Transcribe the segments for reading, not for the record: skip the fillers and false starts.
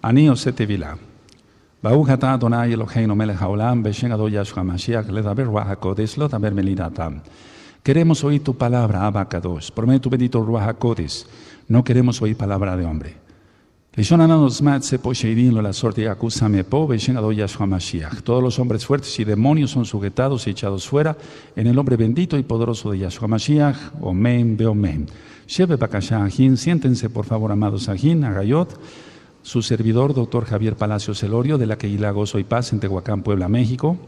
Ani osete vila. Baruch atah Adonai Eloheinu melech haolam, beshem Ado Yahshua Mashiach, ledaber Ruach HaKodesh, lo daber melinatam. Queremos oír tu palabra, Abba Kadosh. Por medio de tu bendito Ruach HaKodesh. No queremos oír palabra de hombre. Todos los hombres fuertes y demonios son sujetados y echados fuera en el nombre bendito y poderoso de Yahshua Mashiach. Omen, beomen. Sheve bakasha ajín. Siéntense, por favor, amados ajín, agayot. Su servidor, doctor Javier Palacios Celorio, de la Kehilá Gozo y Paz en Tehuacán, Puebla, México.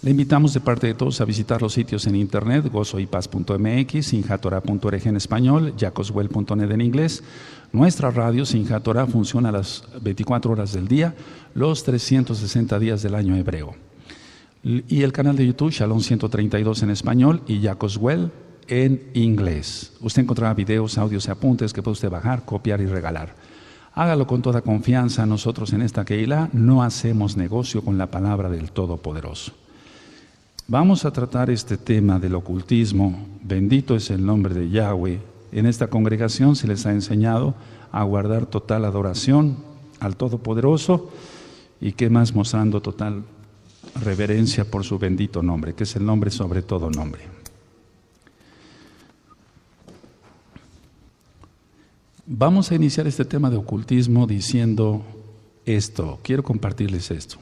Le invitamos de parte de todos a visitar los sitios en internet, gozoypaz.mx, sinjatorah.org en español, jacoswell.net en inglés. Nuestra radio Sinjat Torah funciona a las 24 horas del día, los 360 días del año hebreo. Y el canal de YouTube, Shalom 132 en español y Jacoswell en inglés. Usted encontrará videos, audios y apuntes que puede usted bajar, copiar y regalar. Hágalo con toda confianza. Nosotros en esta Kehilá no hacemos negocio con la palabra del Todopoderoso. Vamos a tratar este tema del ocultismo. Bendito es el nombre de Yahweh. En esta congregación se les ha enseñado a guardar total adoración al Todopoderoso y que más mostrando total reverencia por su bendito nombre, que es el nombre sobre todo nombre. Vamos a iniciar este tema de ocultismo diciendo esto. Quiero compartirles esto.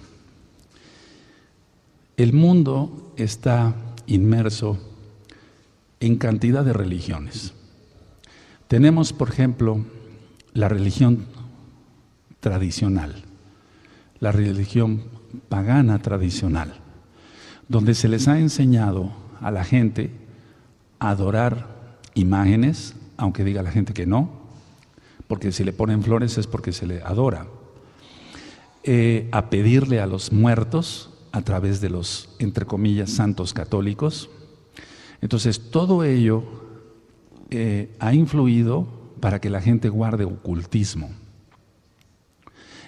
El mundo está inmerso en cantidad de religiones. Tenemos, por ejemplo, la religión tradicional, la religión pagana tradicional, donde se les ha enseñado a la gente a adorar imágenes, aunque diga la gente que no, porque si le ponen flores es porque se le adora, a pedirle a los muertos a través de los, entre comillas, santos católicos. Entonces, todo ello ha influido para que la gente guarde ocultismo.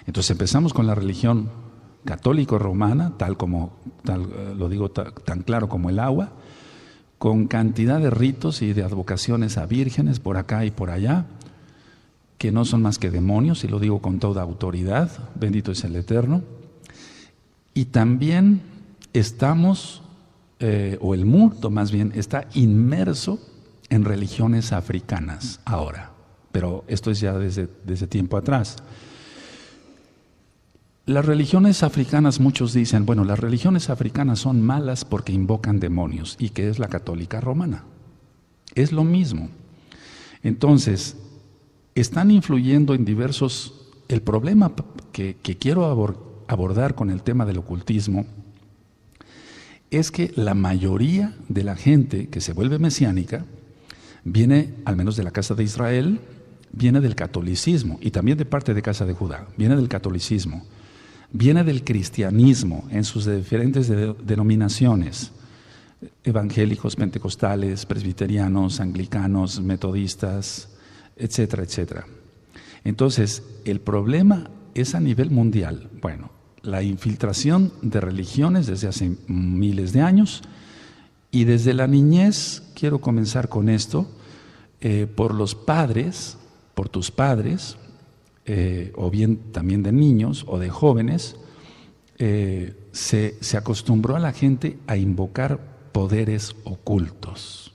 Entonces, empezamos con la religión católico-romana, lo digo tan claro como el agua, con cantidad de ritos y de advocaciones a vírgenes por acá y por allá, que no son más que demonios, y lo digo con toda autoridad, bendito es el Eterno. Y también estamos, o el mundo más bien, está inmerso en religiones africanas ahora, pero esto es ya desde tiempo atrás. Las religiones africanas, muchos dicen, bueno, las religiones africanas son malas porque invocan demonios, y que es la católica romana. Es lo mismo. Entonces, están influyendo en diversos. El problema que quiero abordar con el tema del ocultismo es que la mayoría de la gente que se vuelve mesiánica viene, al menos de la casa de Israel, viene del catolicismo, y también de parte de casa de Judá, viene del catolicismo, viene del cristianismo en sus diferentes denominaciones, evangélicos, pentecostales, presbiterianos, anglicanos, metodistas, etcétera, etcétera. Entonces, el problema es a nivel mundial. Bueno, la infiltración de religiones desde hace miles de años, y desde la niñez, quiero comenzar con esto, por los padres, por tus padres, o bien también de niños o de jóvenes, se acostumbró a la gente a invocar poderes ocultos.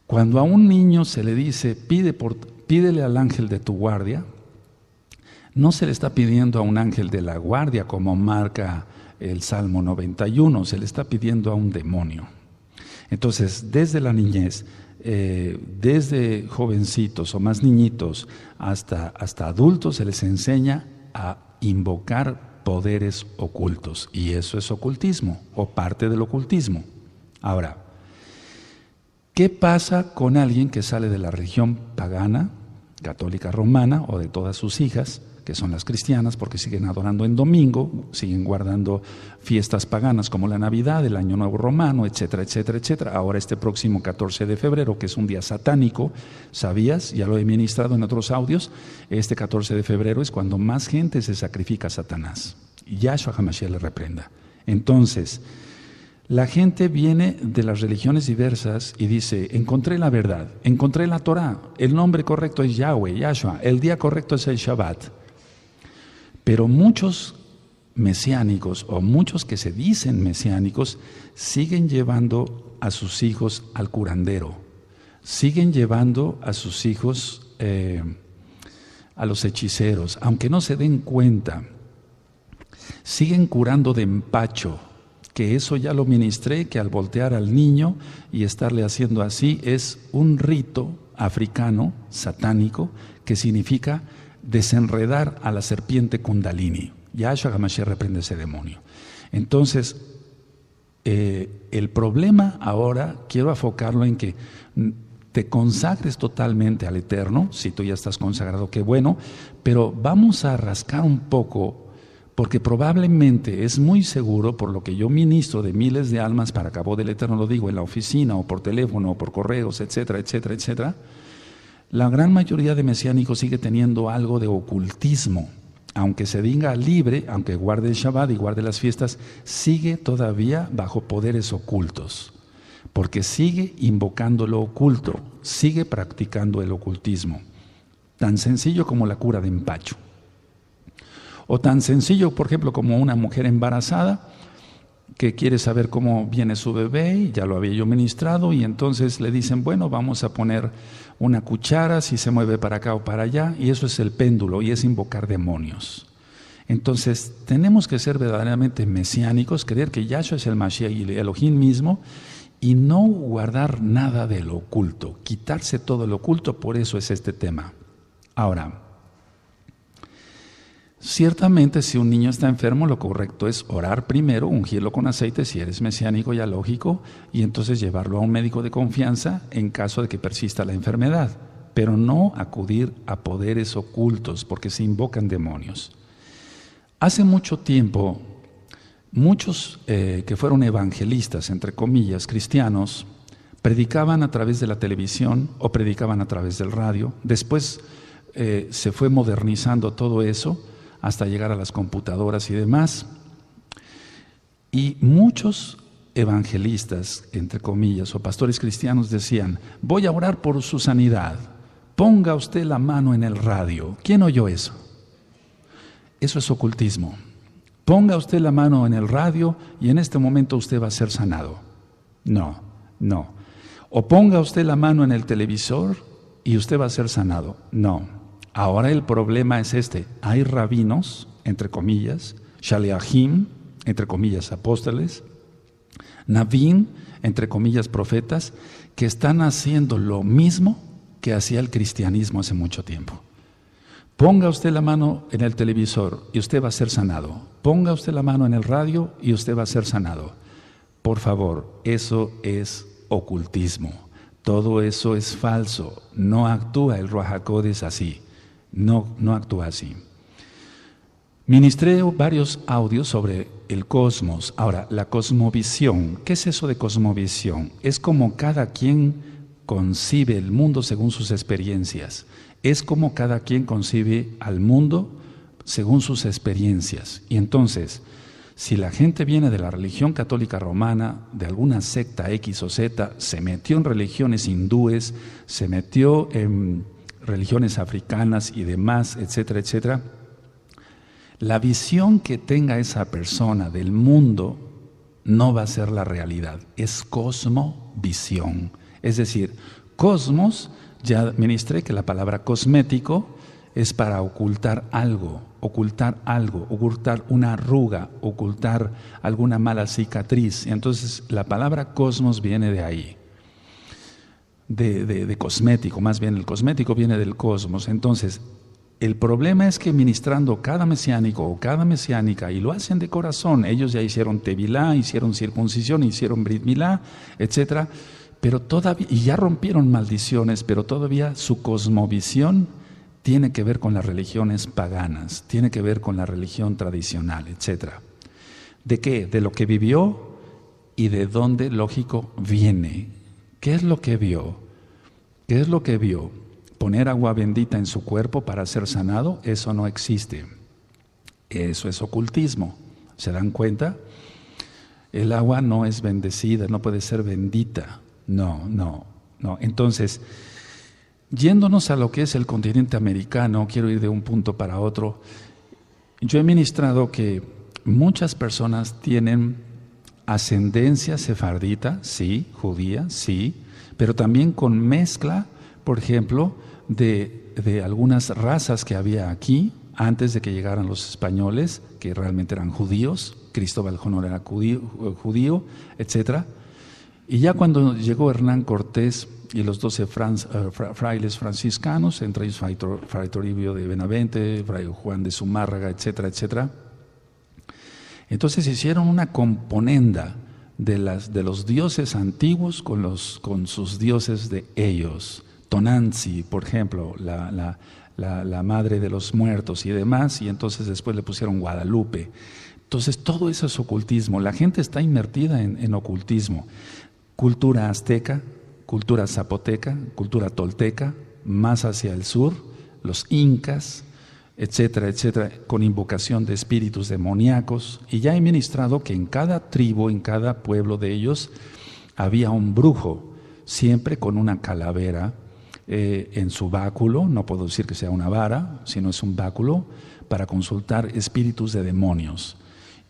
Cuando a un niño se le dice, pídele al ángel de tu guardia, no se le está pidiendo a un ángel de la guardia como marca el Salmo 91, se le está pidiendo a un demonio. Entonces, desde la niñez, desde jovencitos o más niñitos hasta adultos, se les enseña a invocar poderes ocultos, y eso es ocultismo o parte del ocultismo. Ahora, ¿qué pasa con alguien que sale de la religión pagana, católica romana, o de todas sus hijas, que son las cristianas, porque siguen adorando en domingo, siguen guardando fiestas paganas como la Navidad, el Año Nuevo Romano, etcétera, etcétera, etcétera? Ahora este próximo 14 de febrero, que es un día satánico, ¿sabías? Ya lo he ministrado en otros audios. Este 14 de febrero es cuando más gente se sacrifica a Satanás. Y Yahshua HaMashiach le reprenda. Entonces, la gente viene de las religiones diversas y dice, encontré la verdad, encontré la Torah, el nombre correcto es Yahweh, Yahshua, el día correcto es el Shabbat. Pero muchos mesiánicos o muchos que se dicen mesiánicos siguen llevando a sus hijos al curandero, siguen llevando a sus hijos a los hechiceros, aunque no se den cuenta, siguen curando de empacho, que eso ya lo ministré, que al voltear al niño y estarle haciendo así es un rito africano, satánico, que significa desenredar a la serpiente Kundalini. Yahshua HaMashiach reprende ese demonio. Entonces, el problema ahora, quiero enfocarlo en que te consagres totalmente al Eterno. Si tú ya estás consagrado, qué bueno, pero vamos a rascar un poco, porque probablemente es muy seguro, por lo que yo ministro de miles de almas para Cabo del Eterno, lo digo en la oficina o por teléfono o por correos, etcétera, etcétera, etcétera, la gran mayoría de mesiánicos sigue teniendo algo de ocultismo. Aunque se diga libre, aunque guarde el Shabbat y guarde las fiestas, sigue todavía bajo poderes ocultos, porque sigue invocando lo oculto, sigue practicando el ocultismo, tan sencillo como la cura de empacho, o tan sencillo, por ejemplo, como una mujer embarazada que quiere saber cómo viene su bebé, y ya lo había yo ministrado, y entonces le dicen, bueno, vamos a poner una cuchara, si se mueve para acá o para allá, y eso es el péndulo, y es invocar demonios. Entonces, tenemos que ser verdaderamente mesiánicos, creer que Yahshua es el Mashiach y el Elohim mismo, y no guardar nada de lo oculto, quitarse todo lo oculto, por eso es este tema. Ahora, ciertamente si un niño está enfermo, lo correcto es orar primero, ungirlo con aceite si eres mesiánico, ya lógico, y entonces llevarlo a un médico de confianza en caso de que persista la enfermedad, pero no acudir a poderes ocultos porque se invocan demonios. Hace mucho tiempo, muchos que fueron evangelistas, entre comillas, cristianos, predicaban a través de la televisión o predicaban a través del radio. Después se fue modernizando todo eso hasta llegar a las computadoras y demás. Y muchos evangelistas, entre comillas, o pastores cristianos decían, voy a orar por su sanidad, ponga usted la mano en el radio. ¿Quién oyó eso? Eso es ocultismo. Ponga usted la mano en el radio y en este momento usted va a ser sanado. No, no. O ponga usted la mano en el televisor y usted va a ser sanado. No. Ahora el problema es este. Hay rabinos, entre comillas, shaliachim, entre comillas, apóstoles, navim, entre comillas, profetas, que están haciendo lo mismo que hacía el cristianismo hace mucho tiempo. Ponga usted la mano en el televisor y usted va a ser sanado. Ponga usted la mano en el radio y usted va a ser sanado. Por favor, eso es ocultismo. Todo eso es falso. No actúa el Ruach HaKodesh así. No actúa así. Ministré varios audios sobre el cosmos. Ahora, la cosmovisión. ¿Qué es eso de cosmovisión? Es como cada quien concibe el mundo según sus experiencias. Es como cada quien concibe al mundo según sus experiencias. Y entonces, si la gente viene de la religión católica romana, de alguna secta X o Z, se metió en religiones hindúes, se metió en religiones africanas y demás, etcétera, etcétera, la visión que tenga esa persona del mundo no va a ser la realidad, es cosmovisión. Es decir, cosmos, ya ministré que la palabra cosmético es para ocultar algo, ocultar una arruga, ocultar alguna mala cicatriz. Entonces la palabra cosmos viene de ahí. De cosmético, más bien el cosmético viene del cosmos. Entonces, el problema es que ministrando cada mesiánico o cada mesiánica, y lo hacen de corazón, ellos ya hicieron tevilá, hicieron circuncisión, hicieron brit milá, etcétera, pero todavía, y ya rompieron maldiciones, pero todavía su cosmovisión tiene que ver con las religiones paganas, tiene que ver con la religión tradicional, etcétera. ¿De qué? De lo que vivió y de dónde, lógico, viene. ¿Qué es lo que vio? ¿Qué es lo que vio? ¿Poner agua bendita en su cuerpo para ser sanado? Eso no existe. Eso es ocultismo. ¿Se dan cuenta? El agua no es bendecida, no puede ser bendita. No. Entonces, yéndonos a lo que es el continente americano, quiero ir de un punto para otro. Yo he ministrado que muchas personas tienen ascendencia sefardita, sí, judía, sí, pero también con mezcla, por ejemplo, de algunas razas que había aquí antes de que llegaran los españoles, que realmente eran judíos. Cristóbal Colón era judío, etc. Y ya cuando llegó Hernán Cortés y los 12 frailes franciscanos, entre ellos Fray Toribio de Benavente, Fray Juan de Zumárraga, etcétera, etcétera, entonces hicieron una componenda de los dioses antiguos con sus dioses de ellos. Tonanzi, por ejemplo, la madre de los muertos y demás, y entonces después le pusieron Guadalupe. Entonces todo eso es ocultismo. La gente está inmertida en ocultismo. Cultura azteca, cultura zapoteca, cultura tolteca, más hacia el sur, los incas, etcétera, etcétera, con invocación de espíritus demoníacos. Y ya he ministrado que en cada tribu, en cada pueblo de ellos, había un brujo, siempre con una calavera en su báculo. No puedo decir que sea una vara, sino es un báculo para consultar espíritus de demonios.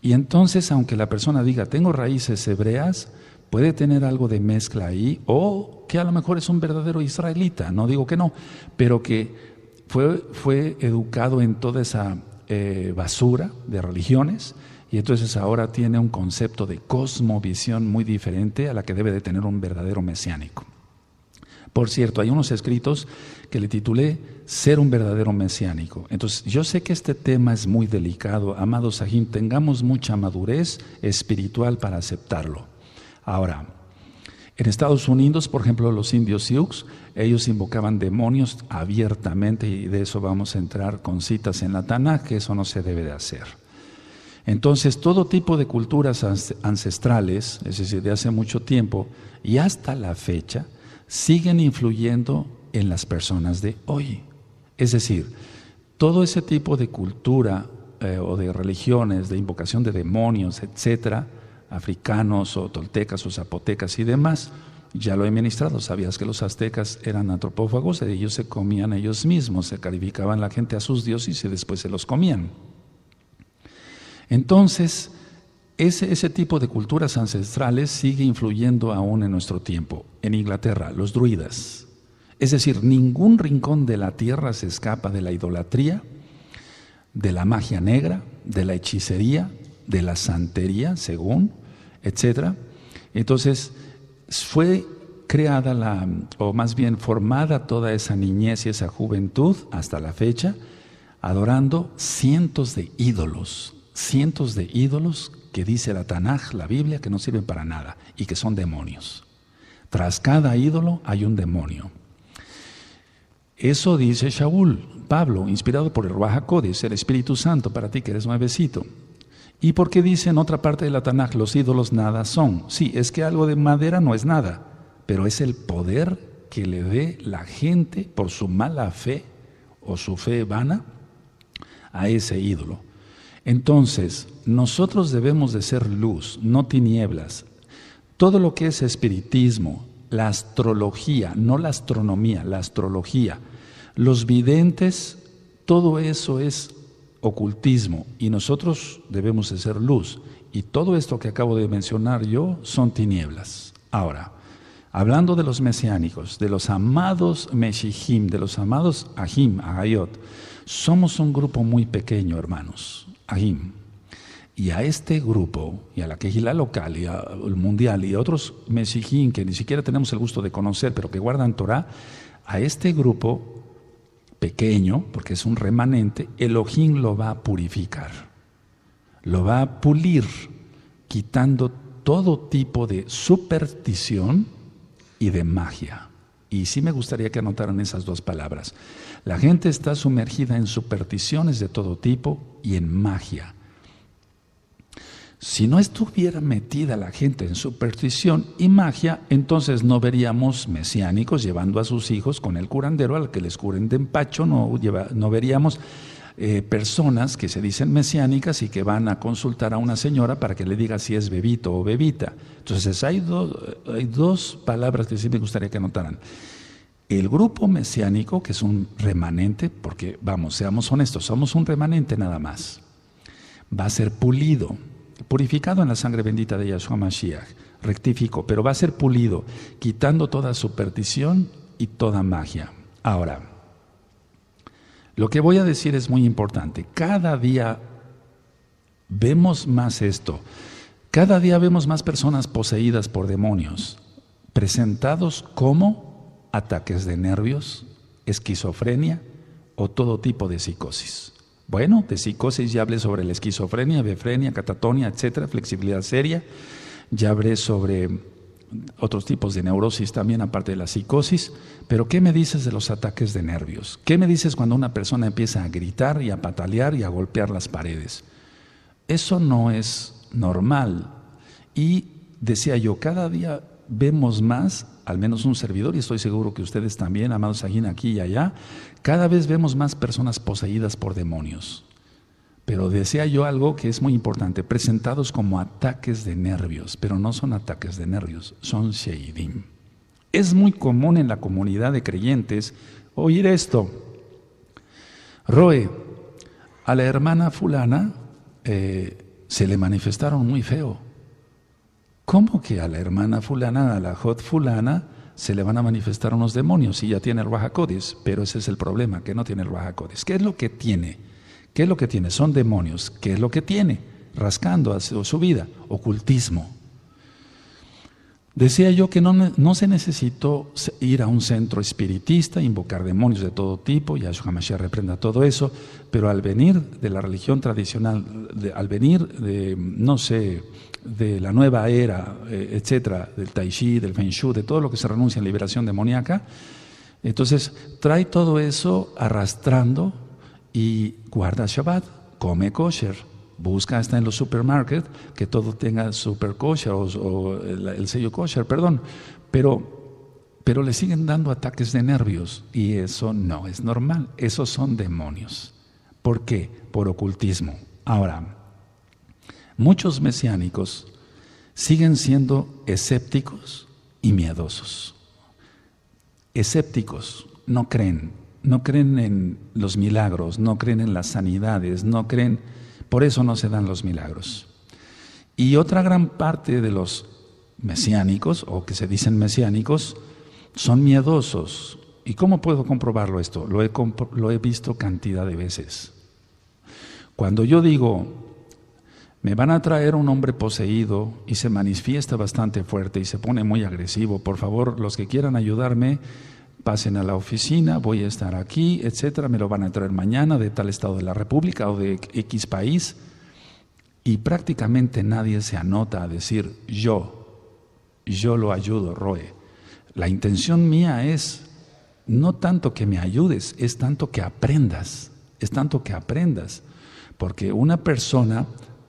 Y entonces, aunque la persona diga, tengo raíces hebreas, puede tener algo de mezcla ahí, o que a lo mejor es un verdadero israelita, no digo que no, pero que fue educado en toda esa basura de religiones, y entonces ahora tiene un concepto de cosmovisión muy diferente a la que debe de tener un verdadero mesiánico. Por cierto, hay unos escritos que le titulé Ser un verdadero mesiánico. Entonces, yo sé que este tema es muy delicado. Amados Sahim, tengamos mucha madurez espiritual para aceptarlo. Ahora, en Estados Unidos, por ejemplo, los indios Sioux, ellos invocaban demonios abiertamente, y de eso vamos a entrar con citas en la Tanaj, que eso no se debe de hacer. Entonces, todo tipo de culturas ancestrales, es decir, de hace mucho tiempo y hasta la fecha, siguen influyendo en las personas de hoy. Es decir, todo ese tipo de cultura o de religiones, de invocación de demonios, etcétera, africanos o toltecas o zapotecas y demás, ya lo he ministrado. ¿Sabías que los aztecas eran antropófagos? Ellos se comían ellos mismos, se sacrificaban la gente a sus dioses y después se los comían. Entonces, ese tipo de culturas ancestrales sigue influyendo aún en nuestro tiempo. En Inglaterra, los druidas. Es decir, ningún rincón de la tierra se escapa de la idolatría, de la magia negra, de la hechicería, de la santería, según, etcétera. Entonces, fue creada o más bien formada toda esa niñez y esa juventud hasta la fecha, adorando cientos de ídolos que dice la Tanaj, la Biblia, que no sirven para nada y que son demonios. Tras cada ídolo hay un demonio. Eso dice Shaul, Pablo, inspirado por el Ruaj HaKodesh, el Espíritu Santo, para ti que eres nuevecito. ¿Y por qué dice en otra parte de la Tanaj, los ídolos nada son? Sí, es que algo de madera no es nada, pero es el poder que le dé la gente por su mala fe o su fe vana a ese ídolo. Entonces, nosotros debemos de ser luz, no tinieblas. Todo lo que es espiritismo, la astrología, no la astronomía, la astrología, los videntes, todo eso es ocultismo y nosotros debemos de ser luz. Y todo esto que acabo de mencionar yo son tinieblas. Ahora, hablando de los mesiánicos, de los amados Meshihim, de los amados Ahim, Agayot, somos un grupo muy pequeño, hermanos. Ahim. Y a este grupo, y a la Kehilá local, y al mundial, y a otros Mesijim que ni siquiera tenemos el gusto de conocer, pero que guardan Torah, a este grupo pequeño, porque es un remanente, Elohim lo va a purificar, lo va a pulir, quitando todo tipo de superstición y de magia. Y sí me gustaría que anotaran esas dos palabras. La gente está sumergida en supersticiones de todo tipo y en magia. Si no estuviera metida la gente en superstición y magia, entonces no veríamos mesiánicos llevando a sus hijos con el curandero al que les curen de empacho, no veríamos personas que se dicen mesiánicas y que van a consultar a una señora para que le diga si es bebito o bebita. Entonces hay dos palabras que sí me gustaría que anotaran. El grupo mesiánico, que es un remanente, porque vamos, seamos honestos, somos un remanente nada más. va a ser pulido, purificado en la sangre bendita de Yahshua Mashiach, rectifico, pero va a ser pulido, quitando toda superstición y toda magia. Ahora, lo que voy a decir es muy importante. Cada día vemos más esto. Cada día vemos más personas poseídas por demonios, presentados como ataques de nervios, esquizofrenia o todo tipo de psicosis. Bueno, de psicosis ya hablé sobre la esquizofrenia, befrenia, catatonia, etcétera, flexibilidad seria. Ya hablé sobre otros tipos de neurosis también, aparte de la psicosis. Pero ¿qué me dices de los ataques de nervios? ¿Qué me dices cuando una persona empieza a gritar y a patalear y a golpear las paredes? Eso no es normal. Y decía yo, cada día vemos más, al menos un servidor, y estoy seguro que ustedes también, amados Sajín, aquí y allá, cada vez vemos más personas poseídas por demonios. Pero decía yo algo que es muy importante, presentados como ataques de nervios, pero no son ataques de nervios, son sheidim. Es muy común en la comunidad de creyentes oír esto. Roe, a la hermana fulana se le manifestaron muy feo. ¿Cómo que a la hermana fulana, a la Jot fulana, se le van a manifestar unos demonios si ya tiene el Ruach HaKodesh? Pero ese es el problema, que no tiene el Ruach HaKodesh. ¿Qué es lo que tiene? ¿Qué es lo que tiene? Son demonios. ¿Qué es lo que tiene? Rascando a su vida, ocultismo. Decía yo que no se necesitó ir a un centro espiritista, invocar demonios de todo tipo, Yahshua Mashiach reprenda todo eso, pero al venir de la religión tradicional, al venir de, no sé, de la nueva era, etcétera, del Tai Chi, del Feng Shui, de todo lo que se renuncia a liberación demoníaca, entonces trae todo eso arrastrando y guarda Shabbat, come kosher. Busca hasta en los supermarkets que todo tenga super kosher o el sello kosher, perdón. Pero le siguen dando ataques de nervios y eso no es normal. Esos son demonios. ¿Por qué? Por ocultismo. Ahora, muchos mesiánicos siguen siendo escépticos y miedosos. Escépticos, no creen en los milagros, no creen en las sanidades, no creen. Por eso no se dan los milagros. Y otra gran parte de los mesiánicos, o que se dicen mesiánicos, son miedosos. ¿Y cómo puedo comprobarlo esto? Lo he visto cantidad de veces. Cuando yo digo, me van a traer un hombre poseído y se manifiesta bastante fuerte y se pone muy agresivo, por favor, los que quieran ayudarme, pasen a la oficina, voy a estar aquí, etcétera, me lo van a traer mañana de tal estado de la República o de X país, y prácticamente nadie se anota a decir yo lo ayudo, Roe. La intención mía es no tanto que me ayudes, es tanto que aprendas, porque una persona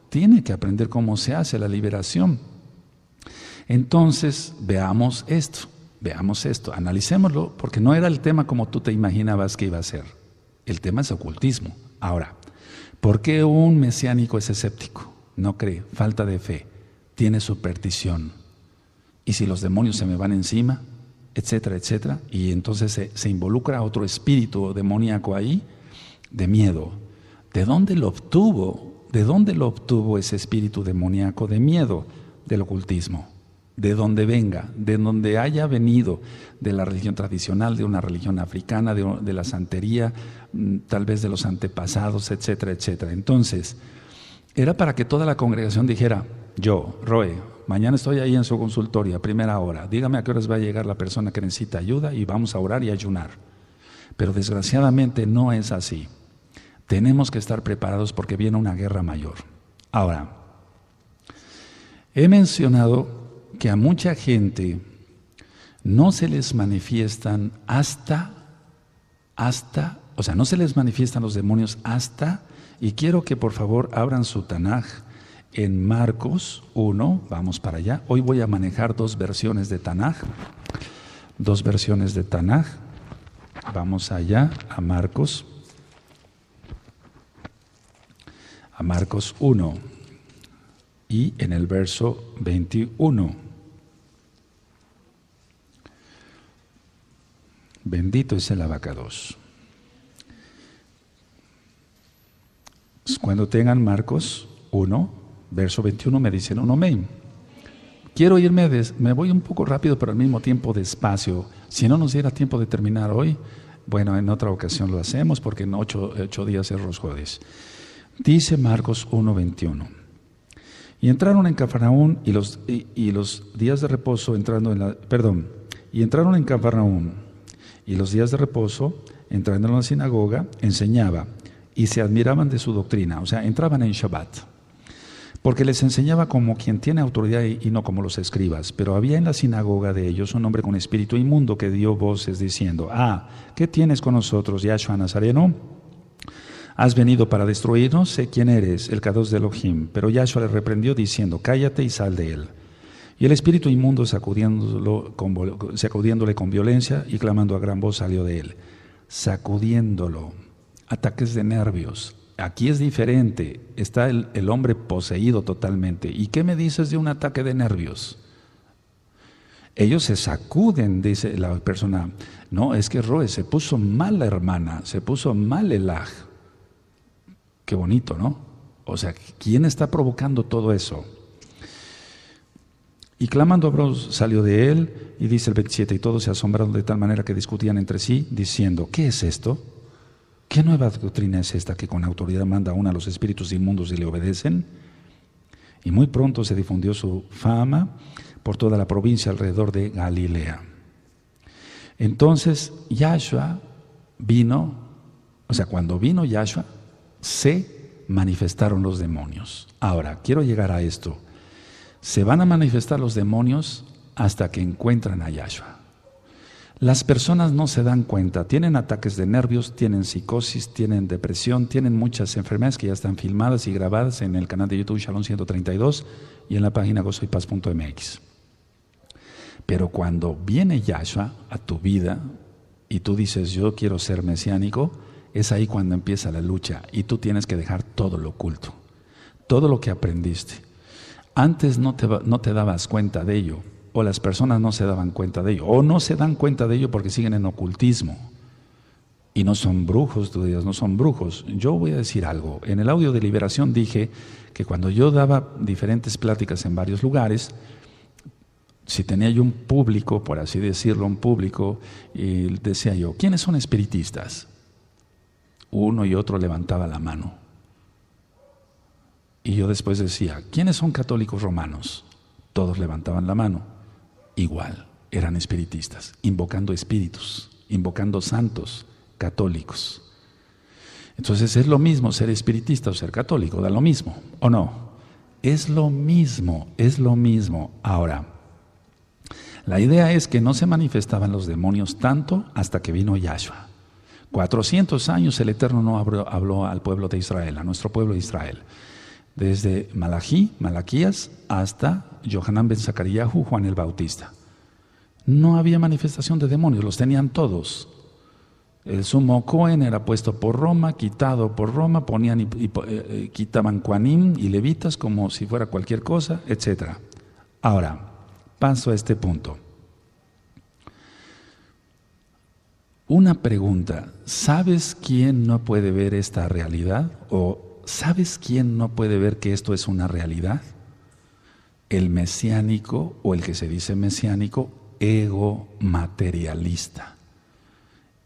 tiene que aprender cómo se hace la liberación. Entonces, veamos esto, analicémoslo, porque no era el tema como tú te imaginabas que iba a ser. El tema es ocultismo. Ahora, ¿por qué un mesiánico es escéptico? No cree, falta de fe, tiene superstición. ¿Y si los demonios se me van encima? Etcétera, etcétera. Y entonces se involucra otro espíritu demoníaco ahí, de miedo. ¿De dónde lo obtuvo? ¿De dónde lo obtuvo ese espíritu demoníaco de miedo? Del ocultismo. De donde venga, de donde haya venido, de la religión tradicional, de una religión africana, de la santería, tal vez de los antepasados, etcétera, etcétera. Entonces, era para que toda la congregación dijera, yo, Roe, mañana estoy ahí en su consultorio a primera hora, dígame a qué horas va a llegar la persona que necesita ayuda y vamos a orar y ayunar. Pero desgraciadamente no es así. Tenemos que estar preparados porque viene una guerra mayor. Ahora, he mencionado que a mucha gente no se les manifiestan no se les manifiestan los demonios hasta, y quiero que por favor abran su Tanaj en Marcos 1, vamos para allá. Hoy voy a manejar dos versiones de Tanaj, vamos allá a Marcos 1 y en el verso 21. Bendito es el abacados. Cuando tengan Marcos 1, verso 21, me dicen un amén. Quiero irme, me voy un poco rápido, pero al mismo tiempo despacio. Si no nos diera tiempo de terminar hoy, bueno, en otra ocasión lo hacemos, porque en 8 días es Rosh Hodesh. Dice Marcos 1, 21. Y entraron en Cafarnaún y los días de reposo y entraron en Cafarnaún y los días de reposo, entrando en la sinagoga, enseñaba y se admiraban de su doctrina, o sea, entraban en Shabbat, porque les enseñaba como quien tiene autoridad y no como los escribas. Pero había en la sinagoga de ellos un hombre con espíritu inmundo que dio voces diciendo: ¿qué tienes con nosotros, Yahshua Nazareno? ¿Has venido para destruirnos? Sé quién eres, el Kadosh de Elohim. Pero Yahshua le reprendió diciendo: cállate y sal de él. Y el espíritu inmundo, sacudiéndole con violencia y clamando a gran voz, salió de él. Sacudiéndolo, ataques de nervios. Aquí es diferente, está el hombre poseído totalmente. ¿Y qué me dices de un ataque de nervios? Ellos se sacuden, dice la persona. No, es que Roe, se puso mal la hermana, se puso mal el aj. Qué bonito, ¿no? O sea, ¿quién está provocando todo eso? Y clamando a voz salió de él, y dice el 27, y todos se asombraron de tal manera que discutían entre sí, diciendo: ¿qué es esto? ¿Qué nueva doctrina es esta que con autoridad manda aún a los espíritus inmundos y le obedecen? Y muy pronto se difundió su fama por toda la provincia alrededor de Galilea. Entonces Yahshua vino, o sea, cuando vino Yahshua, se manifestaron los demonios. Ahora, quiero llegar a esto. Se van a manifestar los demonios hasta que encuentran a Yahshua. Las personas no se dan cuenta, tienen ataques de nervios, tienen psicosis, tienen depresión, tienen muchas enfermedades que ya están filmadas y grabadas en el canal de YouTube Shalom 132 y en la página gozoypaz.mx. Pero cuando viene Yahshua a tu vida y tú dices: yo quiero ser mesiánico, es ahí cuando empieza la lucha y tú tienes que dejar todo lo oculto, todo lo que aprendiste. Antes no te dabas cuenta de ello, o las personas no se daban cuenta de ello, o no se dan cuenta de ello porque siguen en ocultismo. Y no son brujos, tú dirás, no son brujos. Yo voy a decir algo. En el audio de Liberación dije que cuando yo daba diferentes pláticas en varios lugares, si tenía yo un público, por así decirlo, un público, y decía yo: ¿quiénes son espiritistas? Uno y otro levantaba la mano. Y yo después decía: ¿quiénes son católicos romanos? Todos levantaban la mano. Igual, eran espiritistas, invocando espíritus, invocando santos católicos. Entonces es lo mismo ser espiritista o ser católico, da lo mismo, ¿o no? Es lo mismo, es lo mismo. Ahora, la idea es que no se manifestaban los demonios tanto hasta que vino Yahshua. 400 años el Eterno no habló al pueblo de Israel, a nuestro pueblo de Israel. Desde Malaquías hasta Yohanan ben Zacaríahu, Juan el Bautista. No había manifestación de demonios, los tenían todos. El sumo Cohen era puesto por Roma, quitado por Roma, ponían quitaban Kohanim y levitas como si fuera cualquier cosa, etc. Ahora, paso a este punto. Una pregunta: ¿sabes quién no puede ver esta realidad? ¿O sabes quién no puede ver que esto es una realidad? El mesiánico, o el que se dice mesiánico, ego materialista.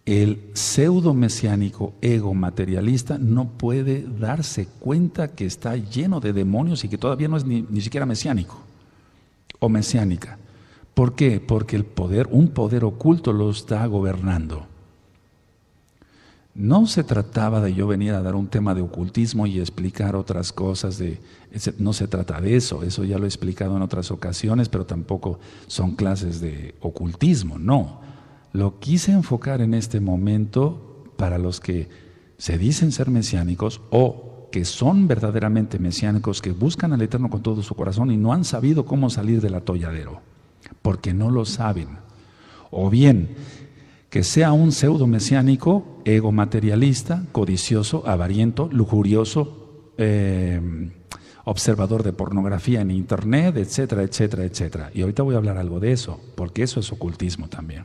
El pseudo mesiánico ego materialista no puede darse cuenta que está lleno de demonios y que todavía no es ni siquiera mesiánico o mesiánica. ¿Por qué? Porque un poder oculto lo está gobernando. No se trataba de yo venir a dar un tema de ocultismo y explicar otras cosas, no se trata de eso ya lo he explicado en otras ocasiones, pero tampoco son clases de ocultismo, no. Lo quise enfocar en este momento para los que se dicen ser mesiánicos o que son verdaderamente mesiánicos, que buscan al Eterno con todo su corazón y no han sabido cómo salir del atolladero, porque no lo saben. O bien, que sea un pseudo mesiánico, ego materialista, codicioso, avariento, lujurioso, observador de pornografía en internet, etcétera, etcétera, etcétera. Y ahorita voy a hablar algo de eso, porque eso es ocultismo también.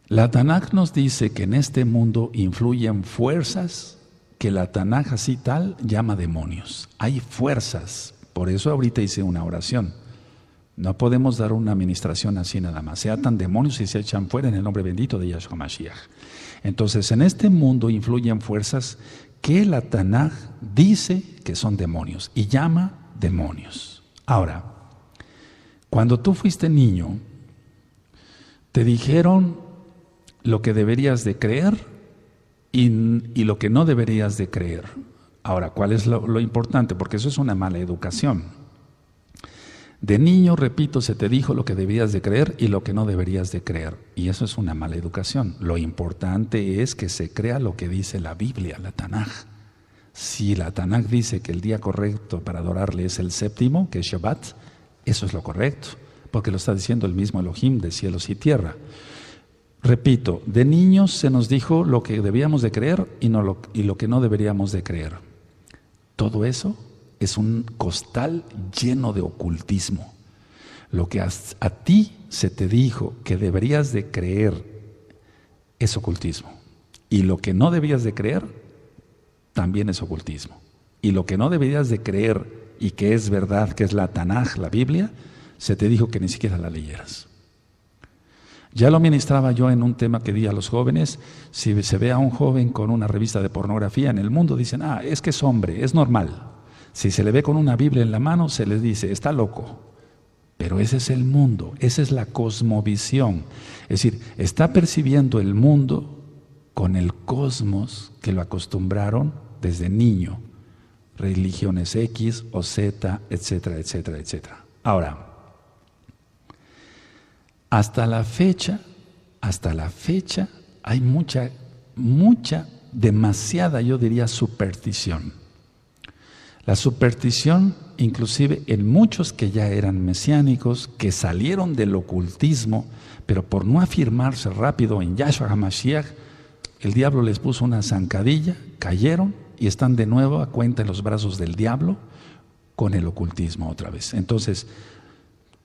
La Tanakh nos dice que en este mundo influyen fuerzas que la Tanaj así tal llama demonios. Hay fuerzas. Por eso ahorita hice una oración. No podemos dar una administración así nada más. Se atan demonios y se echan fuera en el nombre bendito de Yahshua Mashiach. Entonces, en este mundo influyen fuerzas que la Tanaj dice que son demonios y llama demonios. Ahora, cuando tú fuiste niño, te dijeron lo que deberías de creer y lo que no deberías de creer. Ahora, ¿cuál es lo importante? Porque eso es una mala educación. De niño, repito, se te dijo lo que debías de creer y lo que no deberías de creer. Y eso es una mala educación. Lo importante es que se crea lo que dice la Biblia, la Tanaj. Si la Tanaj dice que el día correcto para adorarle es el séptimo, que es Shabbat, eso es lo correcto, porque lo está diciendo el mismo Elohim de cielos y tierra. Repito, de niños se nos dijo lo que debíamos de creer y lo que no deberíamos de creer. Todo eso es un costal lleno de ocultismo. Lo que a ti se te dijo que deberías de creer es ocultismo. Y lo que no debías de creer también es ocultismo. Y lo que no deberías de creer y que es verdad, que es la Tanaj, la Biblia, se te dijo que ni siquiera la leyeras. Ya lo ministraba yo en un tema que di a los jóvenes. Si se ve a un joven con una revista de pornografía en el mundo, dicen, es que es hombre, es normal. Si se le ve con una Biblia en la mano, se les dice, está loco. Pero ese es el mundo, esa es la cosmovisión. Es decir, está percibiendo el mundo con el cosmos que lo acostumbraron desde niño. Religiones X o Z, etcétera, etcétera, etcétera. Ahora, hasta la fecha hay mucha, demasiada, yo diría, superstición. La superstición, inclusive en muchos que ya eran mesiánicos, que salieron del ocultismo, pero por no afirmarse rápido en Yahshua HaMashiach, el diablo les puso una zancadilla, cayeron y están de nuevo a cuenta en los brazos del diablo con el ocultismo otra vez. Entonces,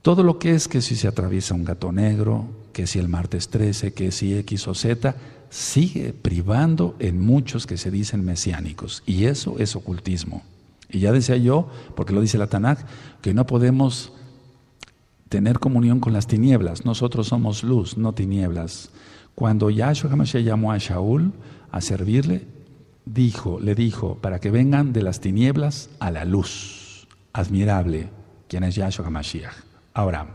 todo lo que es que si se atraviesa un gato negro, que si el martes 13, que si X o Z, sigue privando en muchos que se dicen mesiánicos. Y eso es ocultismo. Y ya decía yo, porque lo dice la Tanaj, que no podemos tener comunión con las tinieblas. Nosotros somos luz, no tinieblas. Cuando Yahshua HaMashiach llamó a Shaul a servirle, le dijo, para que vengan de las tinieblas a la luz. Admirable, quien es Yahshua HaMashiach. Ahora,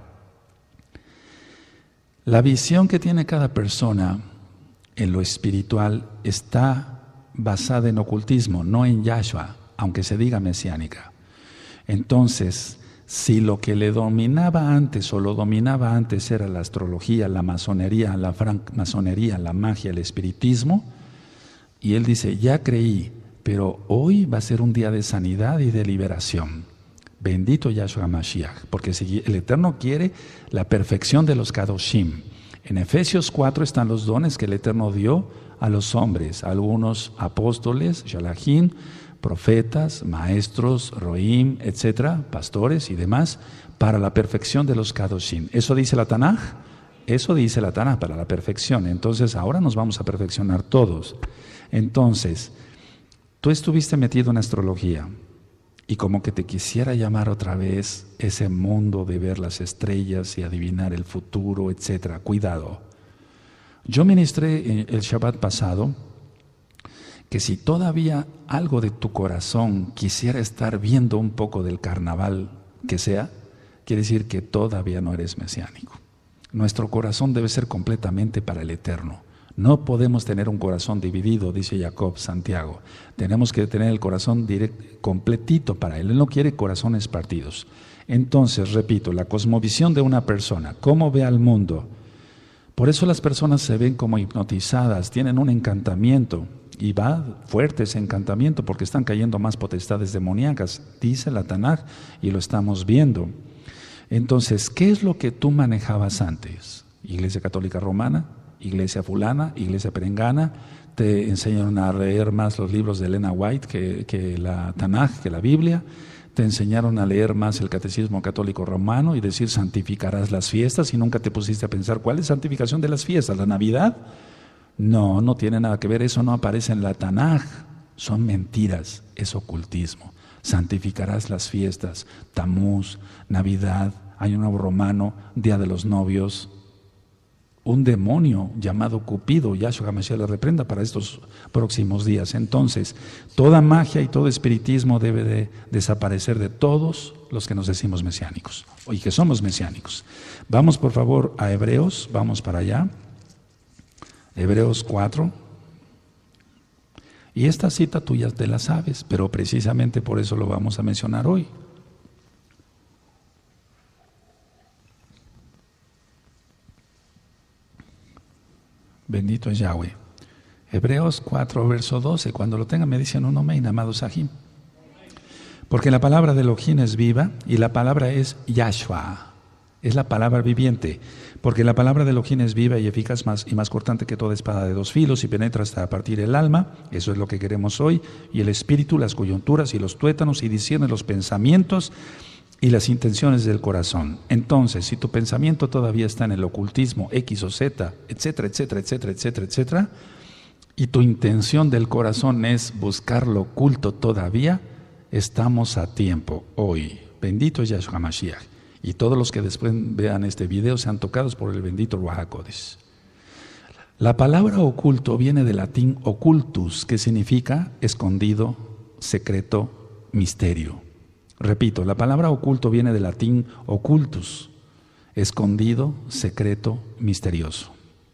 la visión que tiene cada persona en lo espiritual está basada en ocultismo, no en Yahshua, aunque se diga mesiánica. Entonces, si lo que le dominaba antes o lo dominaba antes era la astrología, la masonería, la francmasonería, la magia, el espiritismo, y él dice, ya creí, pero hoy va a ser un día de sanidad y de liberación. Bendito Yahshua Mashiach, porque si el Eterno quiere la perfección de los Kadoshim. En Efesios 4 están los dones que el Eterno dio a los hombres, algunos apóstoles, Shalahim, profetas, maestros, roim, etcétera, pastores y demás, para la perfección de los Kadoshim. ¿Eso dice la Tanaj? Eso dice la Tanaj, para la perfección. Entonces, ahora nos vamos a perfeccionar todos. Entonces, tú estuviste metido en astrología y como que te quisiera llamar otra vez ese mundo de ver las estrellas y adivinar el futuro, etcétera. Cuidado. Yo ministré el Shabbat pasado que si todavía algo de tu corazón quisiera estar viendo un poco del carnaval que sea, quiere decir que todavía no eres mesiánico. Nuestro corazón debe ser completamente para el Eterno. No podemos tener un corazón dividido, dice Jacob Santiago. Tenemos que tener el corazón completito para Él. Él no quiere corazones partidos. Entonces, repito, la cosmovisión de una persona, cómo ve al mundo. Por eso las personas se ven como hipnotizadas, tienen un encantamiento. Y va fuerte ese encantamiento porque están cayendo más potestades demoníacas, dice la Tanaj, y lo estamos viendo. Entonces, ¿qué es lo que tú manejabas antes? Iglesia Católica Romana, Iglesia fulana, Iglesia perengana, te enseñaron a leer más los libros de Elena White que la Tanaj, que la Biblia, te enseñaron a leer más el Catecismo Católico Romano y decir santificarás las fiestas y nunca te pusiste a pensar ¿cuál es santificación de las fiestas? ¿La Navidad? No, no tiene nada que ver, eso no aparece en la Tanaj. son mentiras, es ocultismo. Santificarás las fiestas, Tamuz, Navidad, Año Nuevo Romano, Día de los Novios. Un demonio llamado Cupido, Yahshua HaMashiach le reprenda para estos próximos días. Entonces, toda magia y todo espiritismo debe de desaparecer de todos los que nos decimos mesiánicos y que somos mesiánicos. Vamos por favor a Hebreos, vamos para allá. Hebreos 4. Y esta cita tú ya te la sabes, pero precisamente por eso lo vamos a mencionar hoy. Bendito es Yahweh. Hebreos 4, verso 12. Cuando lo tengan me dicen un amén, amados Sahim. Porque la palabra de Elohim es viva y la palabra es Yahshua. Es la palabra viviente. Porque la palabra de Elohim es viva y eficaz y más cortante que toda espada de dos filos y penetra hasta partir el alma. Eso es lo que queremos hoy. Y el espíritu, las coyunturas y los tuétanos y discierne los pensamientos y las intenciones del corazón. Entonces, si tu pensamiento todavía está en el ocultismo, X o Z, etcétera, etcétera, etcétera, etcétera, etcétera, y tu intención del corazón es buscar lo oculto todavía, estamos a tiempo hoy. Bendito es Yahshua HaMashiach. Y todos los que después vean este video sean tocados por el bendito Ruach HaKodesh. La palabra oculto viene del latín occultus, que significa escondido, secreto, misterio. Repito, la palabra oculto viene del latín occultus, escondido, secreto, misterioso,